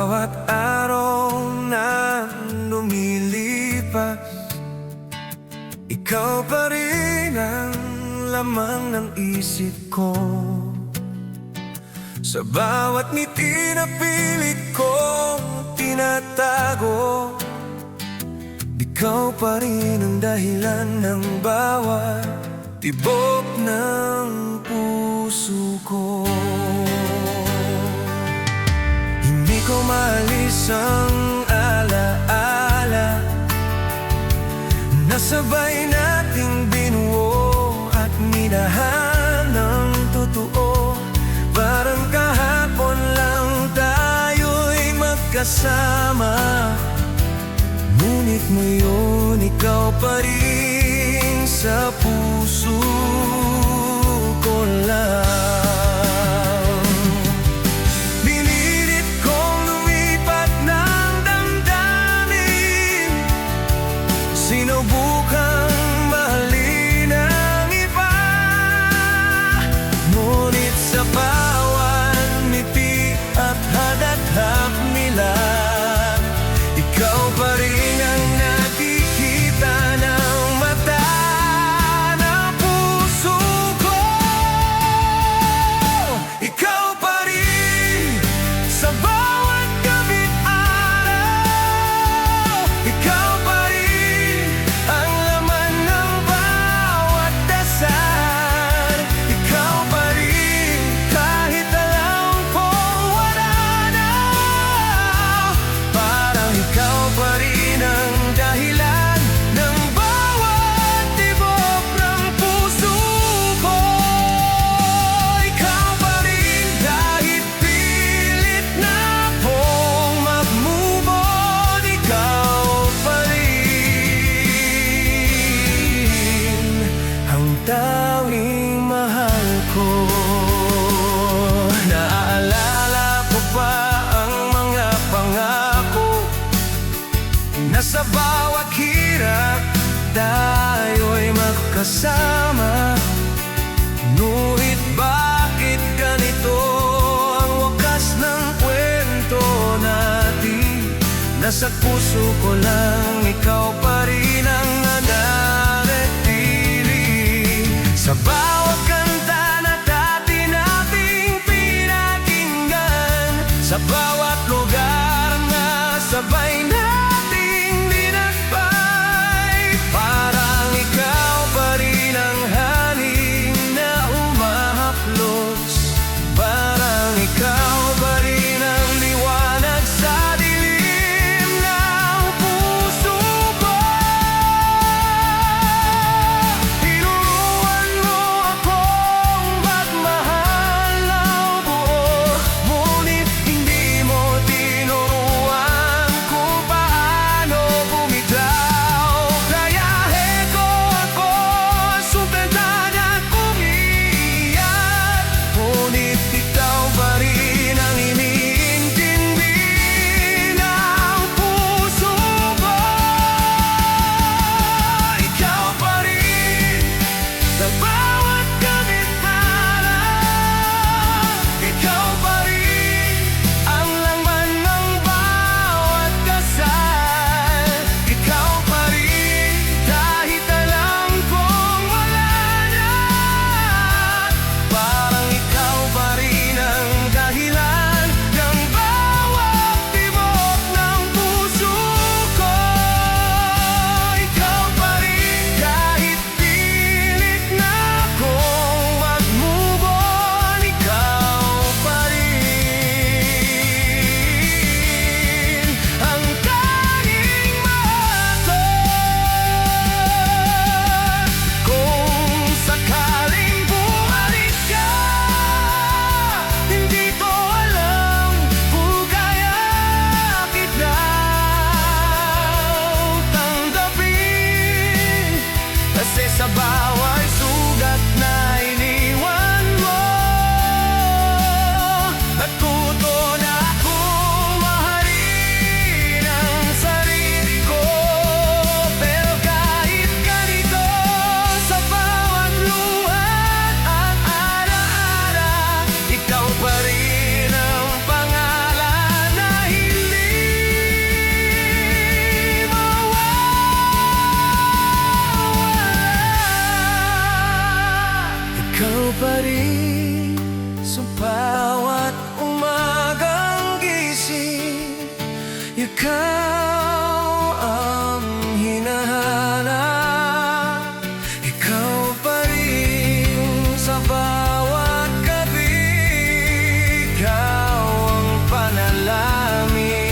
bawat araw na lumilipas, ikaw pa rin ang laman ng isip ko. Sa bawat ngiti na pilit kong tinatago, ikaw pa rin ang dahilan ng bawat tibok ng puso ko. Hindi ko maalis ang alaala na sabay nating binuo at minahal ng totoo. Parang kahapon lang tayo'y magkasama, ngunit ngayon ikaw pa rin sa puso ko lang. Pinilit kong lumipat ng damdamin, sinubukang mahalin ang iba, ngunit sa bawat ngiti at hadathap nila, ikaw pa rin ang nakikita ng mata ng puso ko. Ikaw pa rin sa bawat gabi't araw, ikaw pa rin ang laman ng bawat dasal, ikaw pa rin kahit alam kong wala na. Parang ikaw pa rin ang dahilan ng bawat tibok ng puso ko. Ikaw pa rin kahit pilit na akong mag-move on, ikaw pa rin ang tanging mahal ko. Naaalala ko pa ang mga pangako na sa bawat hirap tayo'y magkasama, ngunit bakit ganito ang wakas ng kwento natin? Nasa puso ko lang ikaw pa rin ang nananatili. Sa bawat kanta na dati nating pinakinggan, sa bawat lugar na sabay nating dinakbay, parang ikaw pa rin ang hangin na umahaplos, parang ikaw pa rin ang liwanag sa dilim ng puso ko. Ikaw pa rin sa bawat umagang gising. Ikaw ang hinahanap. Ikaw pa rin sa bawat gabi. Ikaw ang panalangin.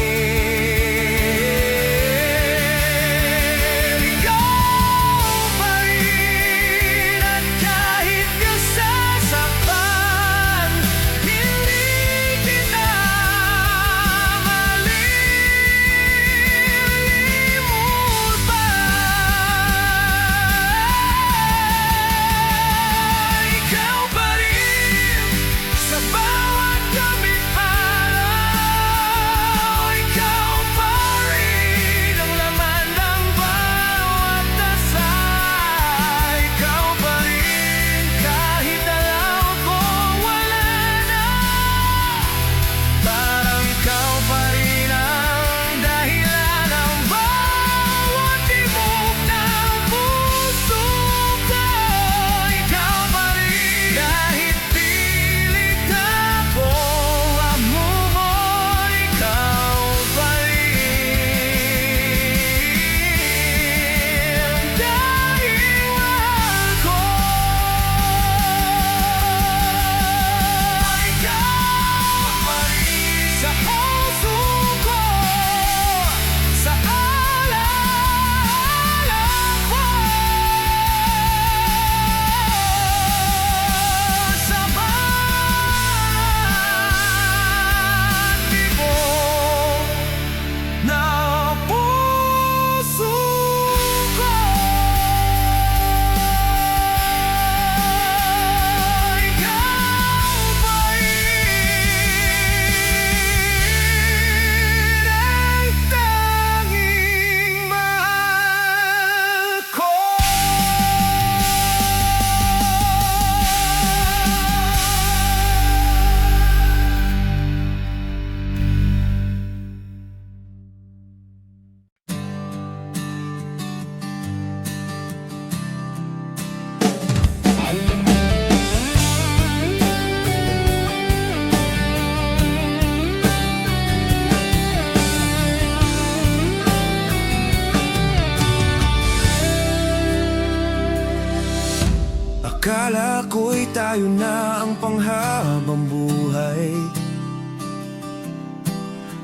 Akala ko'y tayo na ang panghabang buhay.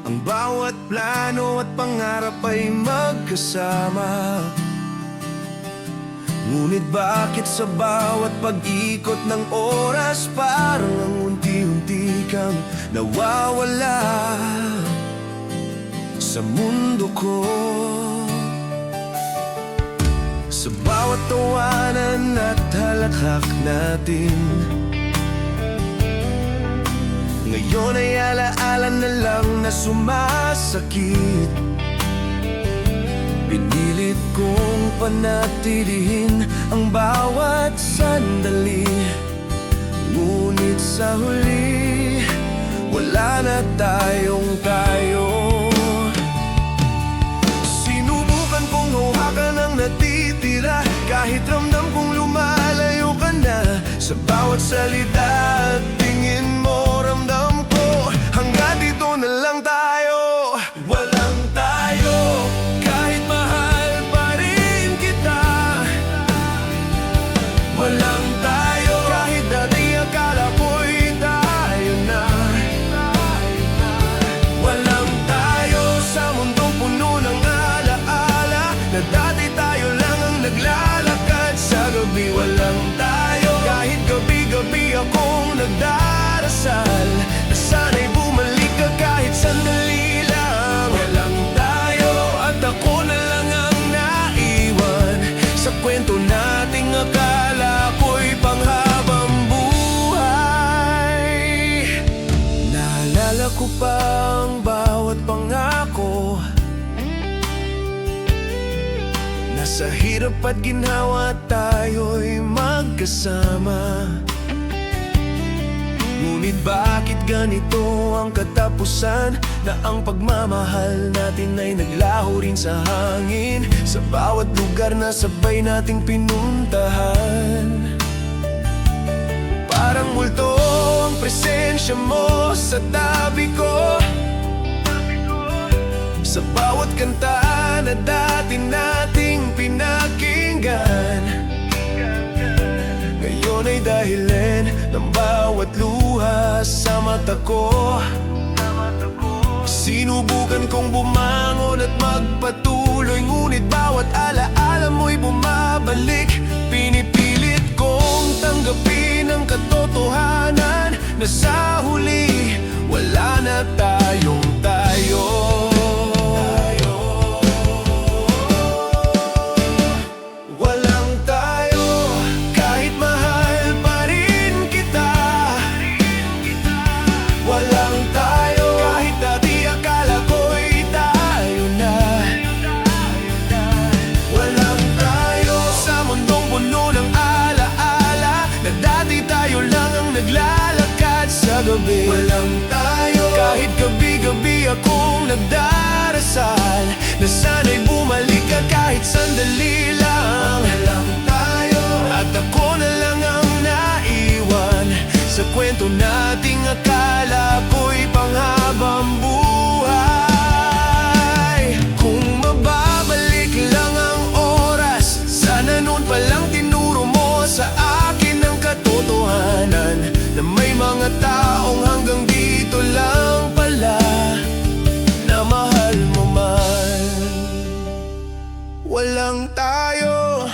Ang bawat plano at pangarap ay magkasama. Ngunit bakit sa bawat pag-ikot ng oras parang ang unti-unti kang nawawala sa mundo ko? Sa bawat tawanan at halakhak natin, ngayon ay alaala na lang na sumasakit. Pinilit kong panatilihin ang bawat sandali, ngunit sa huli, wala na tayong tayo. Sinubukan kong hawakan ang natitira, kahit ramdam kong lumalayo ka na. Sa bawat salita at tingin mo, ramdam ko hanggang dito na lang tayo. Walang tayo, kahit mahal pa rin kita. Walang tayo, kahit dati akala ko'y tayo na. Walang tayo sa mundong puno ng alaala, na dati tayo lang ang naglalakad sa gabi. Walang tayo, kahit gabi-gabi akong nagdarasal na sana'y bumalik ka kahit sandali lang. Walang tayo, at ako na lang ang naiwan sa kwento nating akala ko'y panghabang buhay. Naalala ko pa ang bawat pangako, nasa hirap at ginhawa tayo'y magkasama. Ngunit bakit ganito ang katapusan, na ang pagmamahal natin ay naglaho rin sa hangin, sa bawat lugar na sabay nating pinuntahan. multo ang presensya mo sa tabi ko. Sa bawat kanta na dati nating pinakinggan, ngayon ay dahilan ng bawat luha sa mata ko. Sinubukan kong bumangon at magpatuloy, ngunit bawat alaala mo'y bumabalik. Pinipilit kong tanggapin ang katotohanan na sa huli wala na tayong tayo. Walang tayo, kahit mahal pa rin kita. Walang tayo, kahit dati akala ko'y tayo na. Walang tayo sa mundong puno ng alaala na dati tayo lang ang naglalakad sa gabi. Walang tayo, kahit gabi-gabi akong nagdarasal na sana'y bumalik ka kahit sandali lang. Walang tayo, at ako na lang ang naiwan sa kwento nating akala ko'y panghabang buhay. Kung mababalik lang ang oras, sana noon pa lang tinuro mo sa akin ang katotohanan na may mga taong hanggang dito lang pala na mahal mo man. Walang tayo,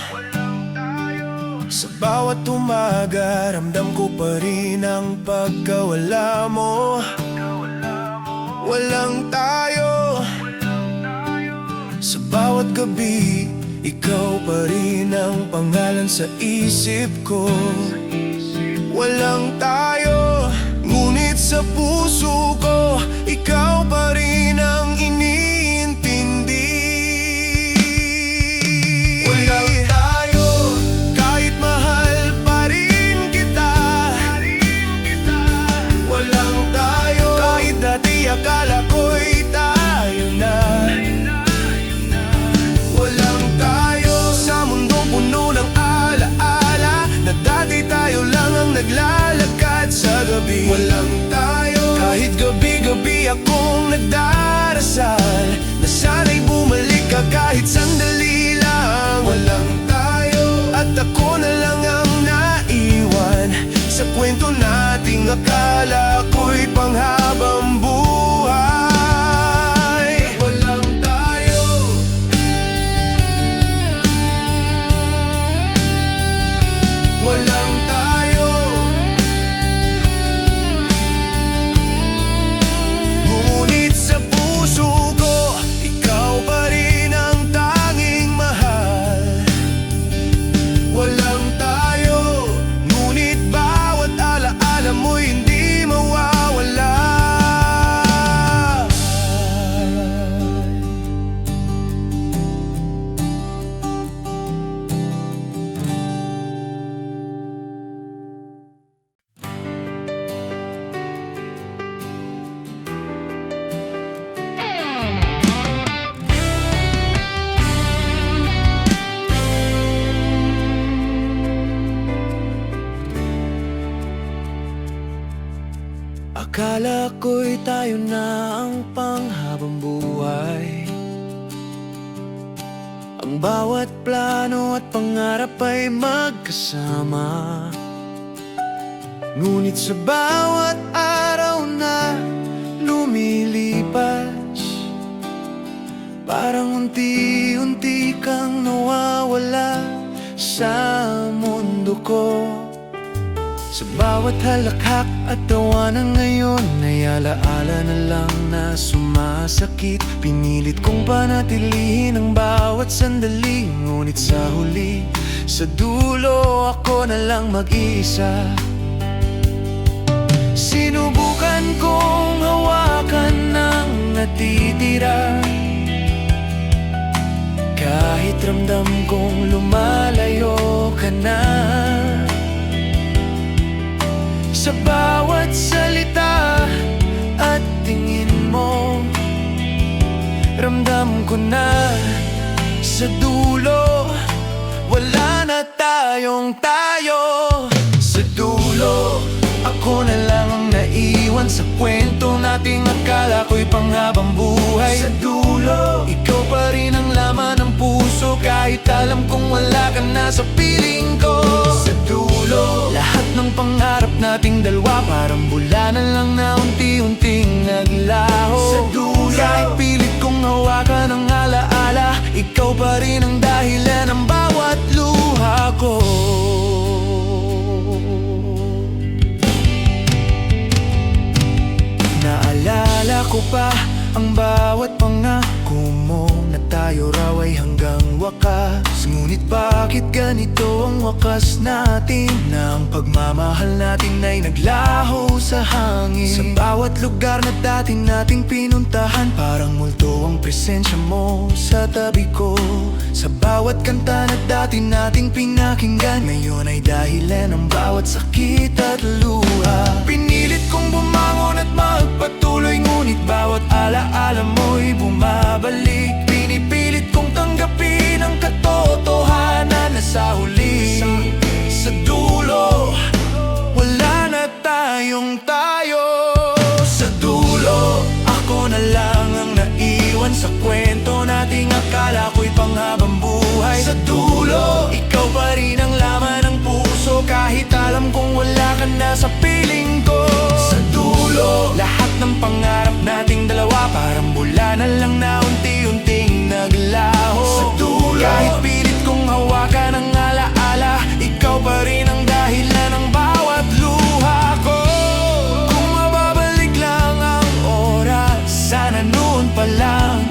sa bawat umaga ramdam ko pa rin ang pagkawala mo. Walang tayo, sa bawat gabi ikaw pa rin ang pangalan sa isip ko. Walang tayo, ngunit sa puso ko ikaw pa rin ang iniintindi. Walang tayo, kahit mahal pa rin kita. Walang tayo, kahit dati akala ko'y tayo na. Walang tayo sa mundong puno ng alaala na dati tayo lang ang naglalakad sa gabi. Walang tayo, kahit gabi-gabi akong nagdarasal na sana'y bumalik ka kahit sandali lang. Walang tayo, at ako na lang ang naiwan sa kwento nating akala ko'y panghabang buhay. Walang tayo, walang tayo, ngunit sa puso ko ikaw pa rin ang tanging mahal. Walang tayo, ngunit bawat alaala mo'y hindi mawawala. Akala ko'y tayo na ang panghabang buhay. Ang bawat plano at pangarap ay magkasama. Ngunit sa bawat araw na lumilipas, parang unti-unti kang nawawala sa mundo ko. Sa bawat halakhak at tawanan ngayon ay alaala na lang na sumasakit. Pinilit kong panatilihin ang bawat sandali, ngunit sa huli, sa dulo ako na lang mag-iisa. Sinubukan kong hawakan ng natitira, kahit ramdam kong lumalayo ka na. Sa bawat salita at tingin mo, ramdam ko na sa dulo wala na tayong tayo. Sa dulo sa kwento nating akala ko'y panghabang buhay. Sa dulo, ikaw pa rin ang laman ng puso, kahit alam kong wala ka na sa piling ko. Sa dulo, lahat ng pangarap nating dalawa parang bula na lang na unti-unting naglaho. Sa dulo, kahit pilit kong hawakan ang alaala, ikaw pa rin ang dahilan ng bawat luha ko. Naalala ko pa ang bawat pangako mo na tayo raw ay hanggang wakas. Ngunit bakit ganito ang wakas natin, na ang pagmamahal natin ay naglaho sa hangin? Sa bawat lugar na dati nating pinuntahan, parang multo ang presensya mo sa tabi ko. Sa bawat kanta na dati nating pinakinggan, ngayon ay dahilan ng bawat sakit at luha. Pinilit kong bumangon at magpatuloy, ngunit bawat alaala mo'y bumabalik. Pinipilit kong tanggapin ang katotohanan na sa huli, sa dulo, wala na tayong tayo. Sa dulo, ako na lang ang naiwan sa kwento nating akala ko'y panghabang buhay. Sa dulo, ikaw pa rin ang laman ng puso, kahit alam kong wala ka na sa piling ko. Sa dulo, lahat ng pangarap nating dalawa parang bula na lang na unti-unting naglaho. Sa dulo, kahit pilit kong hawakan ang alaala, ikaw pa rin ang dahilan ng bawat luha ko. Kung mababalik lang ang oras, sana noon pa lang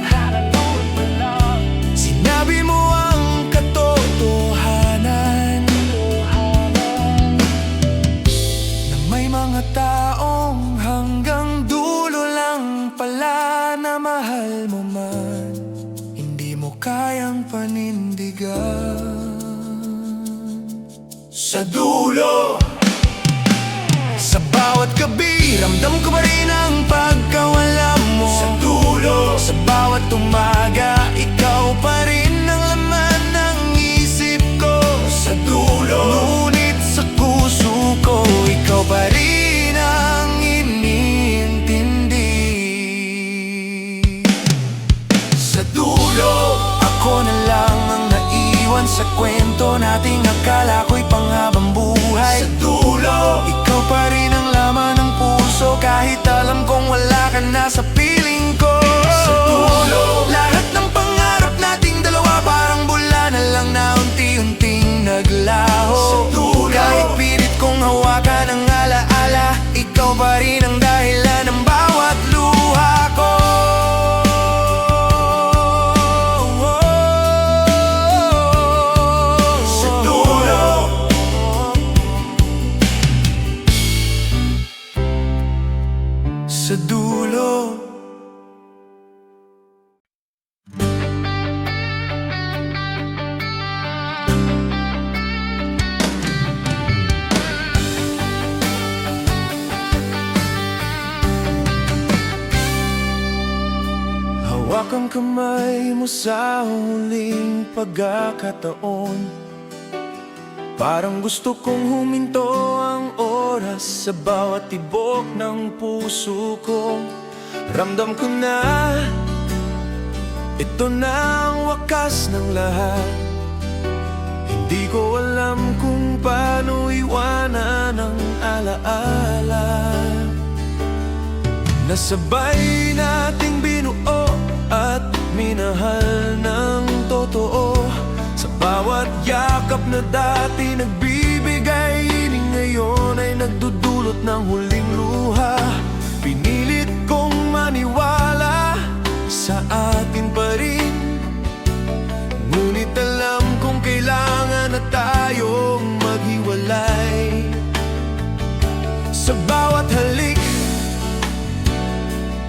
sinabi mo ang katotohanan, na may mga taong hanggang dulo lang pala na mahal mo man, hindi mo kayang panindigan. Sa dulo, sa bawat gabi, ramdam ko pa rin ang pagkawala mo. Sa dulo, sa bawat umaga, ikaw pa rin ang laman ng isip ko. Sa dulo, ngunit sa puso ko, ikaw pa rin ang iniintindi. Sa dulo, ako na lang ang naiwan sa kwento nating akala ko'y panghabang buhay. Sa dulo, ikaw pa rin ang laman ng puso, kahit alam kong wala ka na sa piling ko. Sa dulo, lahat ng pangarap nating dalawa parang bula na lang na unti-unting naglaho. Sa dulo, kahit pilit kong hawakan ang alaala, ikaw pa rin ang dahilan ng bawat luha ko. Sa dulo, sa dulo. Hawak ang kamay mo sa huling pagkakataon, parang gusto kong huminto ang oras sa bawat tibok ng puso ko. Ramdam ko na ito na ang wakas ng lahat. Hindi ko alam kung paano iwanan ang alaala, nasabay nating binuo at minahal ng totoo. Sa bawat yakap na dati nagbibigay, ngayon ay nagdudulot ng huling luha. Pinilit kong maniwala sa atin pa rin, ngunit alam kong kailangan na tayong maghiwalay. Sa bawat halik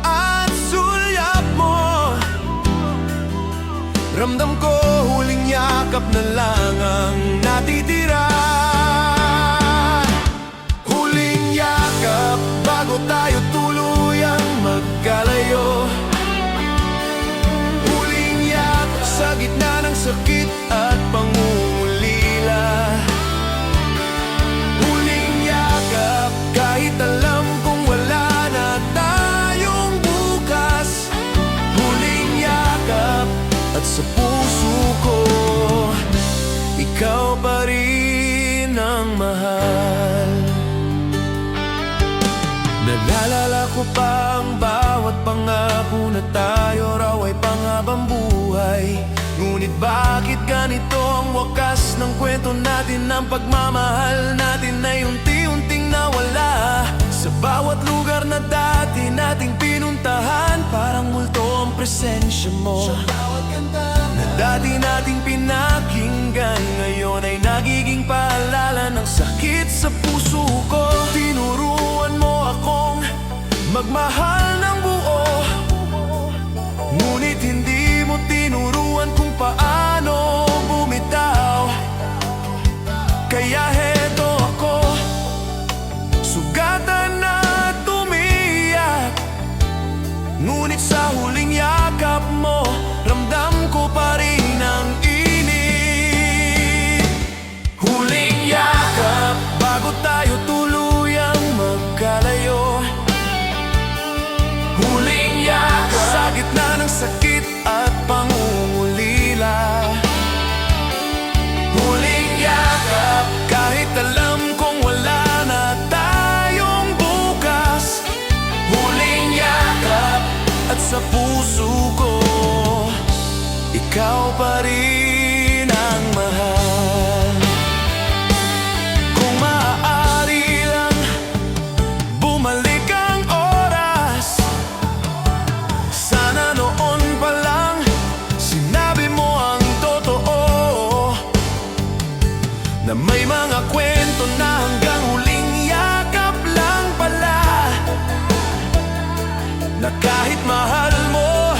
at sulyap mo, ramdam ko huling yakap na lang ang natitira. Huling yakap bago tayo tuluyang magkalayo. Huling yakap sa gitna ng sakit at pangungulila. Huling yakap kahit alam kong wala na Naalala ko pa ang bawat pangako na tayo raw ay panghabang buhay. Ngunit bakit ganito ang wakas ng kwento natin? Ang pagmamahal natin ay unti-unting nawala. Sa bawat lugar na dati nating pinuntahan, parang multo ang presensya mo. Sa bawat kanta na dati nating pinakinggan, ngayon ay nagiging paalala ng sakit sa puso ko. Tinuruan mo akong magmahal ng buo, ngunit hindi mo tinuruan kung paano bumitaw. Kaya heto ako, sugatan na tumiyak, ngunit sa huling yakap mo, ramdam ko pa rin ang init. Huling yakap, bago tayo tuluyang magkalayo. Huling yakap, sa gitna ng sakit at pangungulila. Huling yakap, kahit alam kong wala na tayong bukas. Huling yakap, at sa puso ko, ikaw pa rin ang mahal. Kung maaari lang bumalik ang oras, sana noon pa lang sinabi mo ang totoo, na may mga kwento na hanggang huling yakap lang pala, na kahit mahal mo,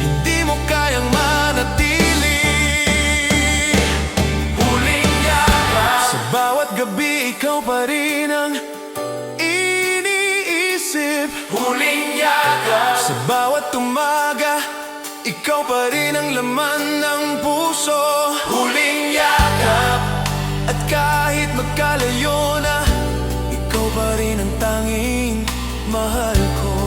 hindi mo kayang manatili. Huling yakap, sa bawat gabi ikaw pa rin ang iniisip. Huling yakap, sa bawat umaga ikaw pa rin ang laman ng puso. Huling yakap, at kahit magkalayo na, ikaw pa rin ang tanging mahal ko.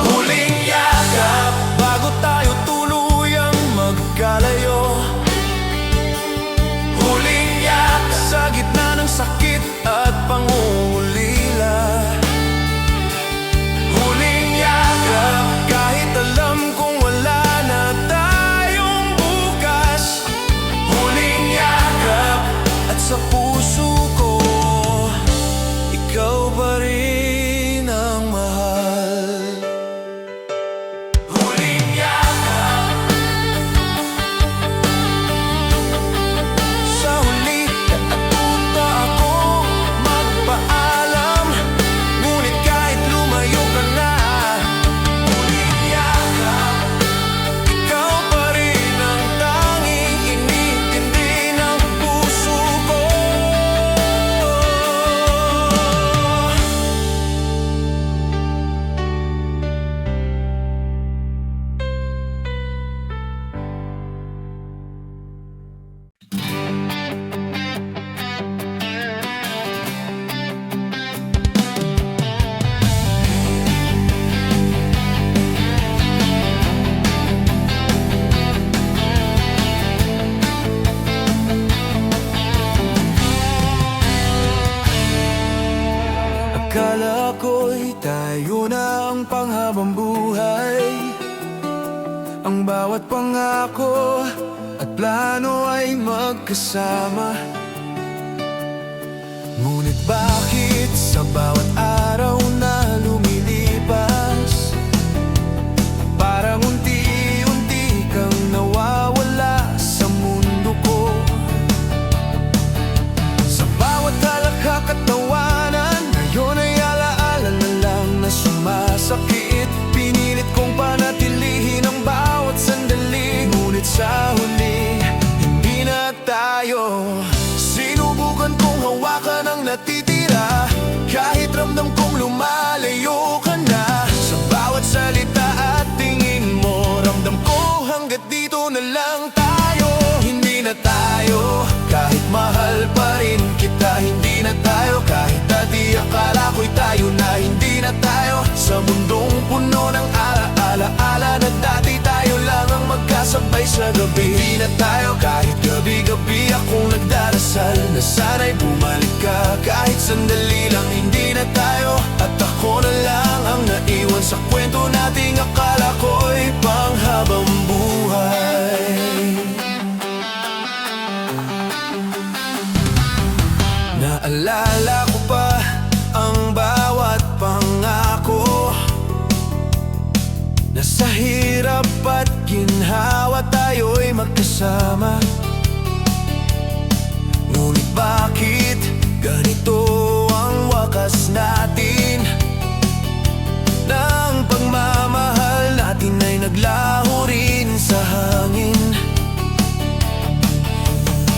Huling yakap, bago tayo tuluyang magkalayo. Huling yakap, sa gitna ng sakit at pangungulila. Huling yakap, kahit alam kong wala na tayong bukas. Huling yakap, at sa puso ko, ikaw pa rin ang mahal. Huling yakap, sa huli natuto akong magpaalam, ngunit kahit lumayo ka na, huling yakap, ikaw pa rin ang tanging inintindi ng puso ko. Akala ko'y tayo na ang panghabang buhay. Ang bawat pangako at plano ay magkasama. Ngunit bakit sa bawat araw na lumilipas, parang unti-unti kang nawawala sa mundo ko? Sa bawat halakhak at tawanan, ngayon ay alaala na lang na sumasakit. Pinilit kong panatilihin ang bawat sandali, ngunit sa huli, hindi na tayo. Sinubukan kong hawakan ang natitira, kahit ramdam kong lumalayo ka na. Sa bawat salita at tingin mo, ramdam ko hanggat dito na lang tayo. Hindi na tayo, kahit mahal pa rin kita. Hindi na tayo, kahit dati akala ko'y tayo na. Hindi na tayo, sa mundong puno ng alaala na dati tayo lang ang magkasabay sa gabi. Hindi na tayo, kahit gabi-gabi akong nagdarasal na sana sandali lang hindi na tayo, at ako na lang ang naiwan sa kwento nating akala ko'y panghabang buhay. Naalala ko pa ang bawat pangako, na sa hirap at ginhawa tayo'y magkasama. Ngunit bakit ganito ang wakas natin? Nang pagmamahal natin ay naglaho rin sa hangin.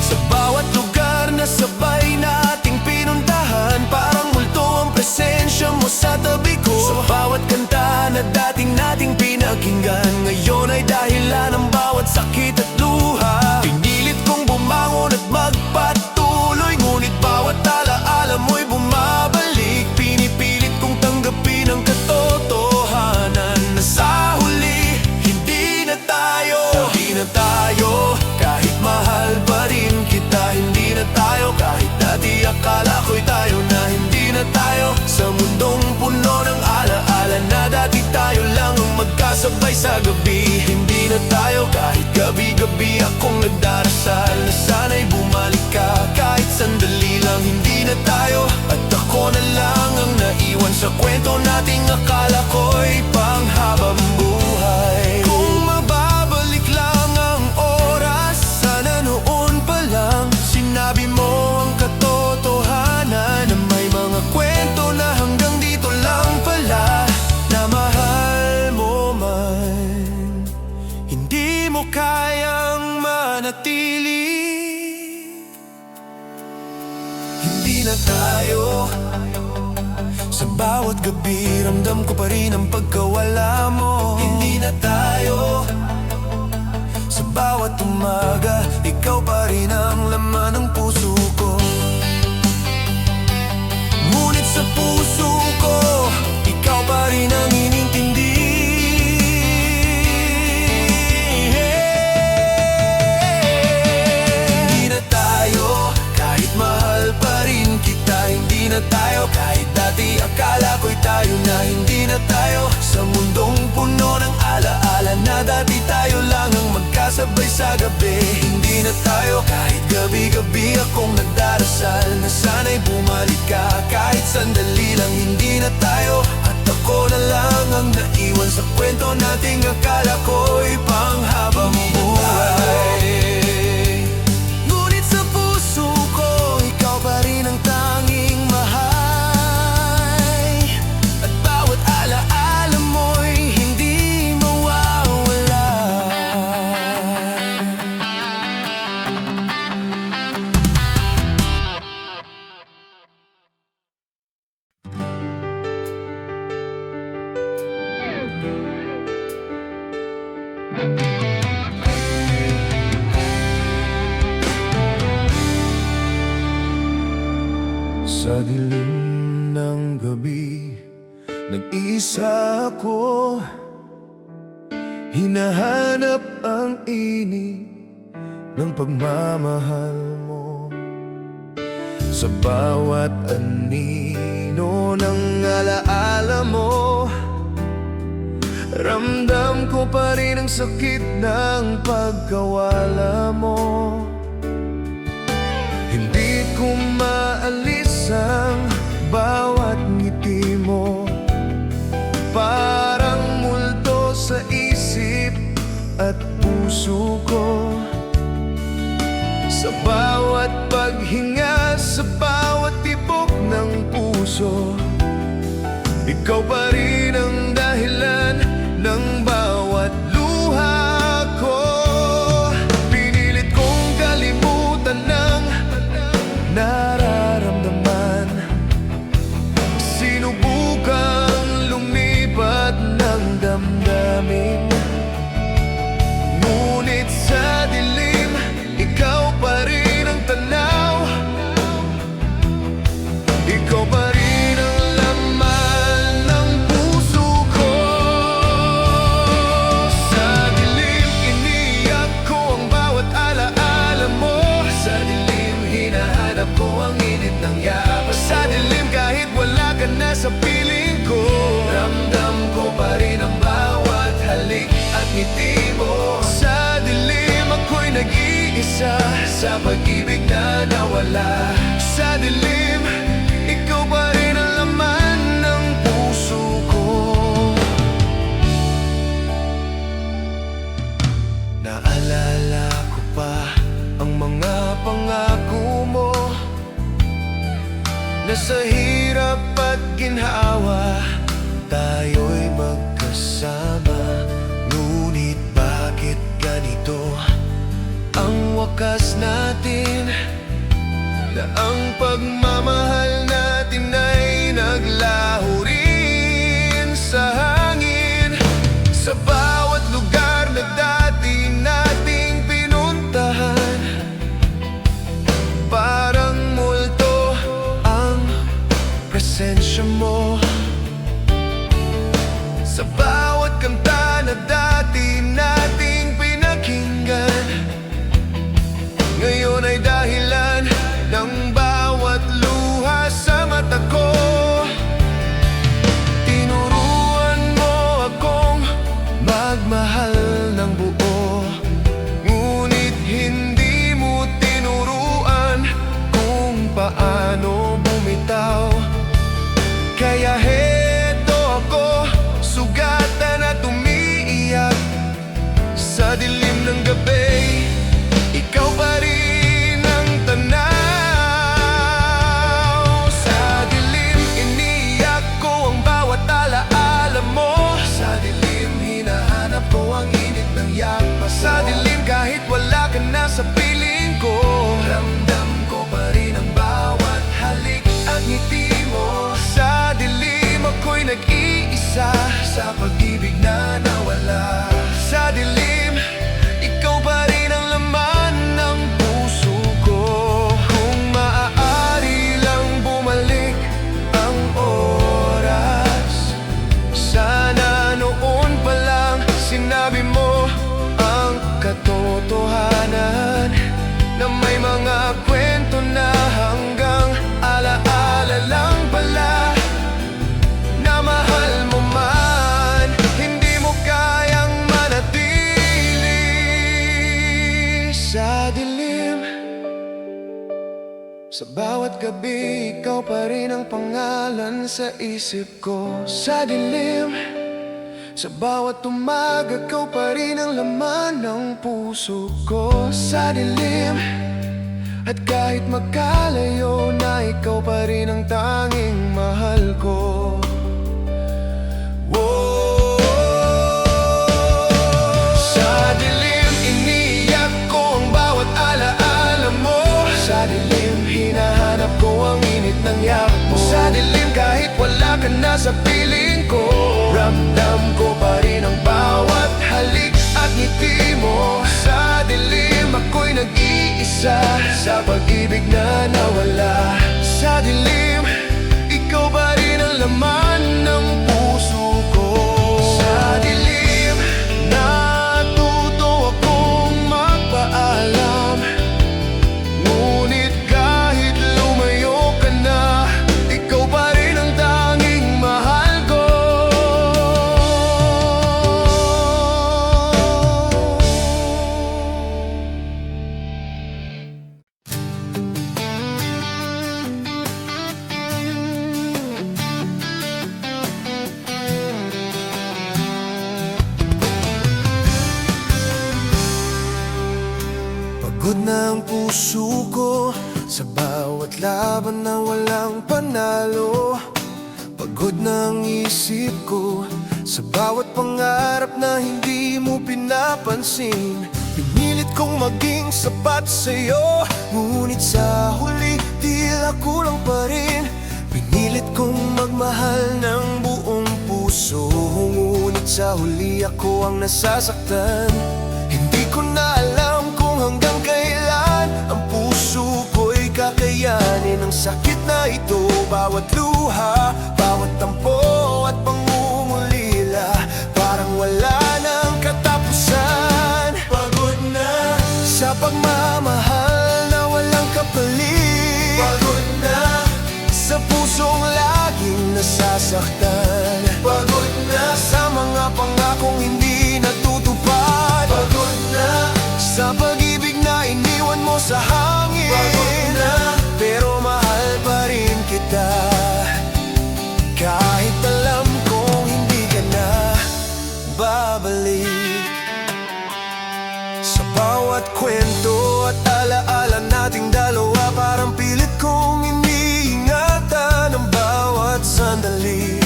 Sa bawat lugar na sabay nating pinuntahan, parang multo ang presensya mo sa tabi ko. Sa bawat kanta na dating nating pinakinggan, ngayon ay dahilan ng bawat sakit at luha. Pinilit kong bumangon at magpatuloy, ngunit bawat alaala mo'y bumabalik. Pinipilit kong tanggapin ang katotohanan na sa huli hindi na tayo. Hindi na tayo, kahit mahal pa rin kita. Hindi na tayo, kahit dati akala ko'y tayo na. Hindi na tayo, sa mundong puno ng alaala na dati tayo lang ang magkasabay sa gabi. Hindi na tayo, kahit gabi-gabi akong nagdarasal na sana'y bumalik ka. Kahit sandali lang hindi na tayo, at ako na lang ang naiwan sa kwento nating akala ko'y panghabang buhay. Kung mababalik lang ang oras, sana noon pa lang sinabi mo ang katotohanan, na may mga kwento na hanggang dito lang pala, na mahal mo man hindi mo kayang manatili. Hindi na tayo, sa bawat gabi ramdam ko pa rin ang pagkawala mo. Hindi na tayo, sa bawat umaga ikaw pa rin ang laman ng puso ko. Ngunit sa puso ko, ikaw pa rin ang inintindi. Hindi na tayo, kahit mahal pa rin kita. Hindi na tayo, kahit dati akala ko'y tayo na. Hindi na tayo, sa mundong puno ng alaala na dati tayo lang ang magkasabay sa gabi. Hindi na tayo, kahit gabi-gabi akong nagdarasal na sana'y bumalik ka. Kahit sandali lang hindi na tayo, at ako na lang ang naiwan sa kwento nating akala ko'y panghabang buhay. Ngunit sa puso ko, ikaw pa rin ang tanging mahal, at bawat alaala mo'y hindi mawawala. Sa dilim ng gabi, nag-iisa ako, hinahanap ang ini ng pagmamahal mo. Sa bawat anino ng alaala mo, ramdam ko pa rin ang sakit ng pagkawala mo. Hindi ko maalis ang bawat ngiti mo, parang multo sa isip at puso ko. Sa bawat paghinga, sa bawat tibok ng puso, ikaw pa rin ang dahilan ng bawat luha ko. Pinilit kong kalimutan ng nararamdaman, sinubukang lumipat ng damdamin. Ngunit sa dilim, ikaw pa rin ang tanaw, ikaw pa rin ang laman ng puso nasa piling ko. Ramdam ko pa rin ang bawat halik at ngiti mo. Sa dilim ako'y nag-iisa, sa pag-ibig na nawala. Sa dilim, ikaw pa rin ang laman ng puso ko. Naalala ko pa ang mga pangako mo, na sa hirap at ginhawa tayo'y magkasama. Ngunit bakit ganito ang wakas natin, na ang pagmamahal natin ay naglaho rin sa hangin. Sa bawat lugar na dati nating pinuntahan, parang multo ang presensya mo. Sa bawat kanta na dati nating pinakinggan, ngayon ay dahilan ng bawat luha sa mata ko. Tinuruan mo akong magmahal ng buo, ngunit hindi mo tinuruan kung paano bumitaw. Kaya heto ako, sugatan at umiiyak. Sa dilim ng gabi, ikaw pa rin ang tanaw. Sa dilim, iniiyak ko ang bawat alaala mo. Sa dilim, hinahanap ko ang init ng yakap. Sa dilim, kahit wala ka na sa piling ko, ramdam ko pa rin ang bawat halik at ngiti mo. Sa dilim, ako'y nag-iisa, sa pag-ibig na nawala. Sa dilim, ikaw pa rin ang laman ng puso ko. Kung maaari lang bumalik ang oras, sana noon pa lang sinabi mo ang katotohanan, na may mga kwento na hanggang alaala lang pala, na mahal mo man, hindi mo kayang manatili. Sa dilim, sa bawat gabi, ikaw pa rin ang pangalan sa isip ko. Sa dilim, sa bawat umaga, ikaw pa rin ang laman ng puso ko. Sa dilim, at kahit magkalayo na, ikaw pa rin ang tanging mahal ko. Whoa. Sa dilim, iniiyak ko ang bawat alaala mo. Sa dilim, hinahanap ko ang init ng yakap mo. Sa dilim, kahit wala ka na sa piling ko, ramdam ko pa rin ang bawat halik at ngiti mo. Sa dilim, ako'y nag-iisa, sa pag-ibig na nawala. Sa dilim, ikaw pa rin ang laman ng puso ko. Sa dilim, natuto akong magpaalam, ngunit kahit lumayo ka na, ikaw pa rin ang tanging mahal ko. Pagod na ang puso ko sa bawat laban na walang panalo. Pagod na ang isip ko sa bawat pangarap na hindi mo pinapansin. Pinilit kong maging sapat sa'yo, ngunit sa huli tila kulang pa rin. Pinilit kong magmahal ng buong puso, ngunit sa huli ako ang nasasaktan. Hindi ko na alam kung hanggang kailan ang puso ko'y kakayanin ang sakit na ito. Bawat luha, bawat tampo at pangungulila, parang wala nang katapusan. Pagod na sa pagmamahal na walang kapalit. Pagod na sa pusong laging nasa mo sa hangin. Pagod na, pero mahal pa rin kita. Kahit alam kong hindi ka na babalik. Sa bawat kwento at alaala nating dalawa, parang pilit kong iniingatan ang bawat sandali.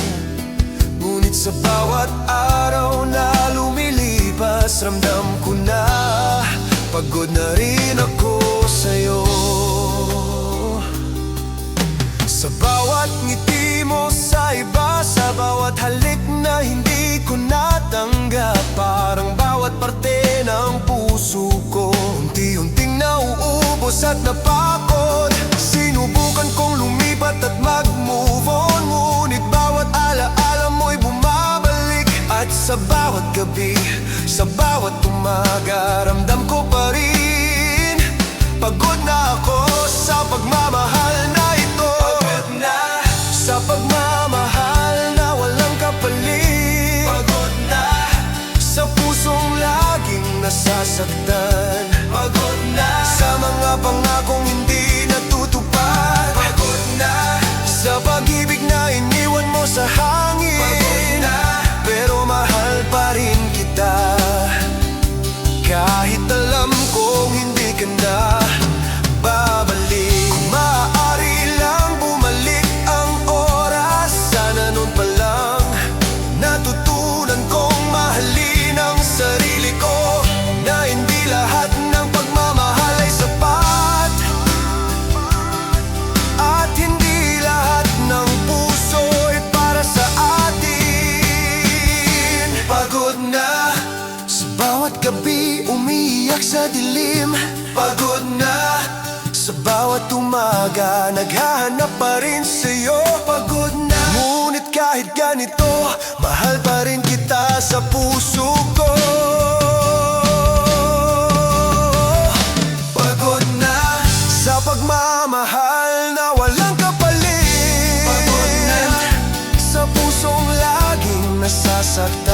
Ngunit sa bawat araw na lumilipas, ramdam ko na pagod na rin ako sa'yo. Sa bawat ngiti mo sa iba, sa bawat halik na hindi ko natanggap, parang bawat parte ng puso ko unti-unting nauubos at napagod. Sinubukan kong lumipat at mag-move on, ngunit bawat alaala mo'y bumabalik. At sa bawat gabi, sa bawat umaga, ramdam ko pa rin pagod na ako sa pagmamahal na ito. Pagod na sa pagmamahal na walang kapalit. Pagod na sa pusong laging nasasaktan. Pagod na sa mga pangakong hindi natutupad. Pagod na sa pag-ibig na iniwan mo sa hangin. Pagod na, pero mahal pa rin kita. Kahit alam kong hindi ka na babalik. Kung maaari lang bumalik ang oras, sana nun pa lang natutunan kong mahalin ang sarili ko, na hindi lahat ng pagmamahal ay sapat, at hindi lahat ng puso ay para sa atin. Pagod na sa bawat gabi umiiyak sa dilim. Pagod na sa bawat umaga naghahanap pa rin sa'yo. Pagod na, ngunit kahit ganito, mahal pa rin kita sa puso ko. Pagod na sa pagmamahal na walang kapalit. Pagod na sa pusong laging nasasaktan.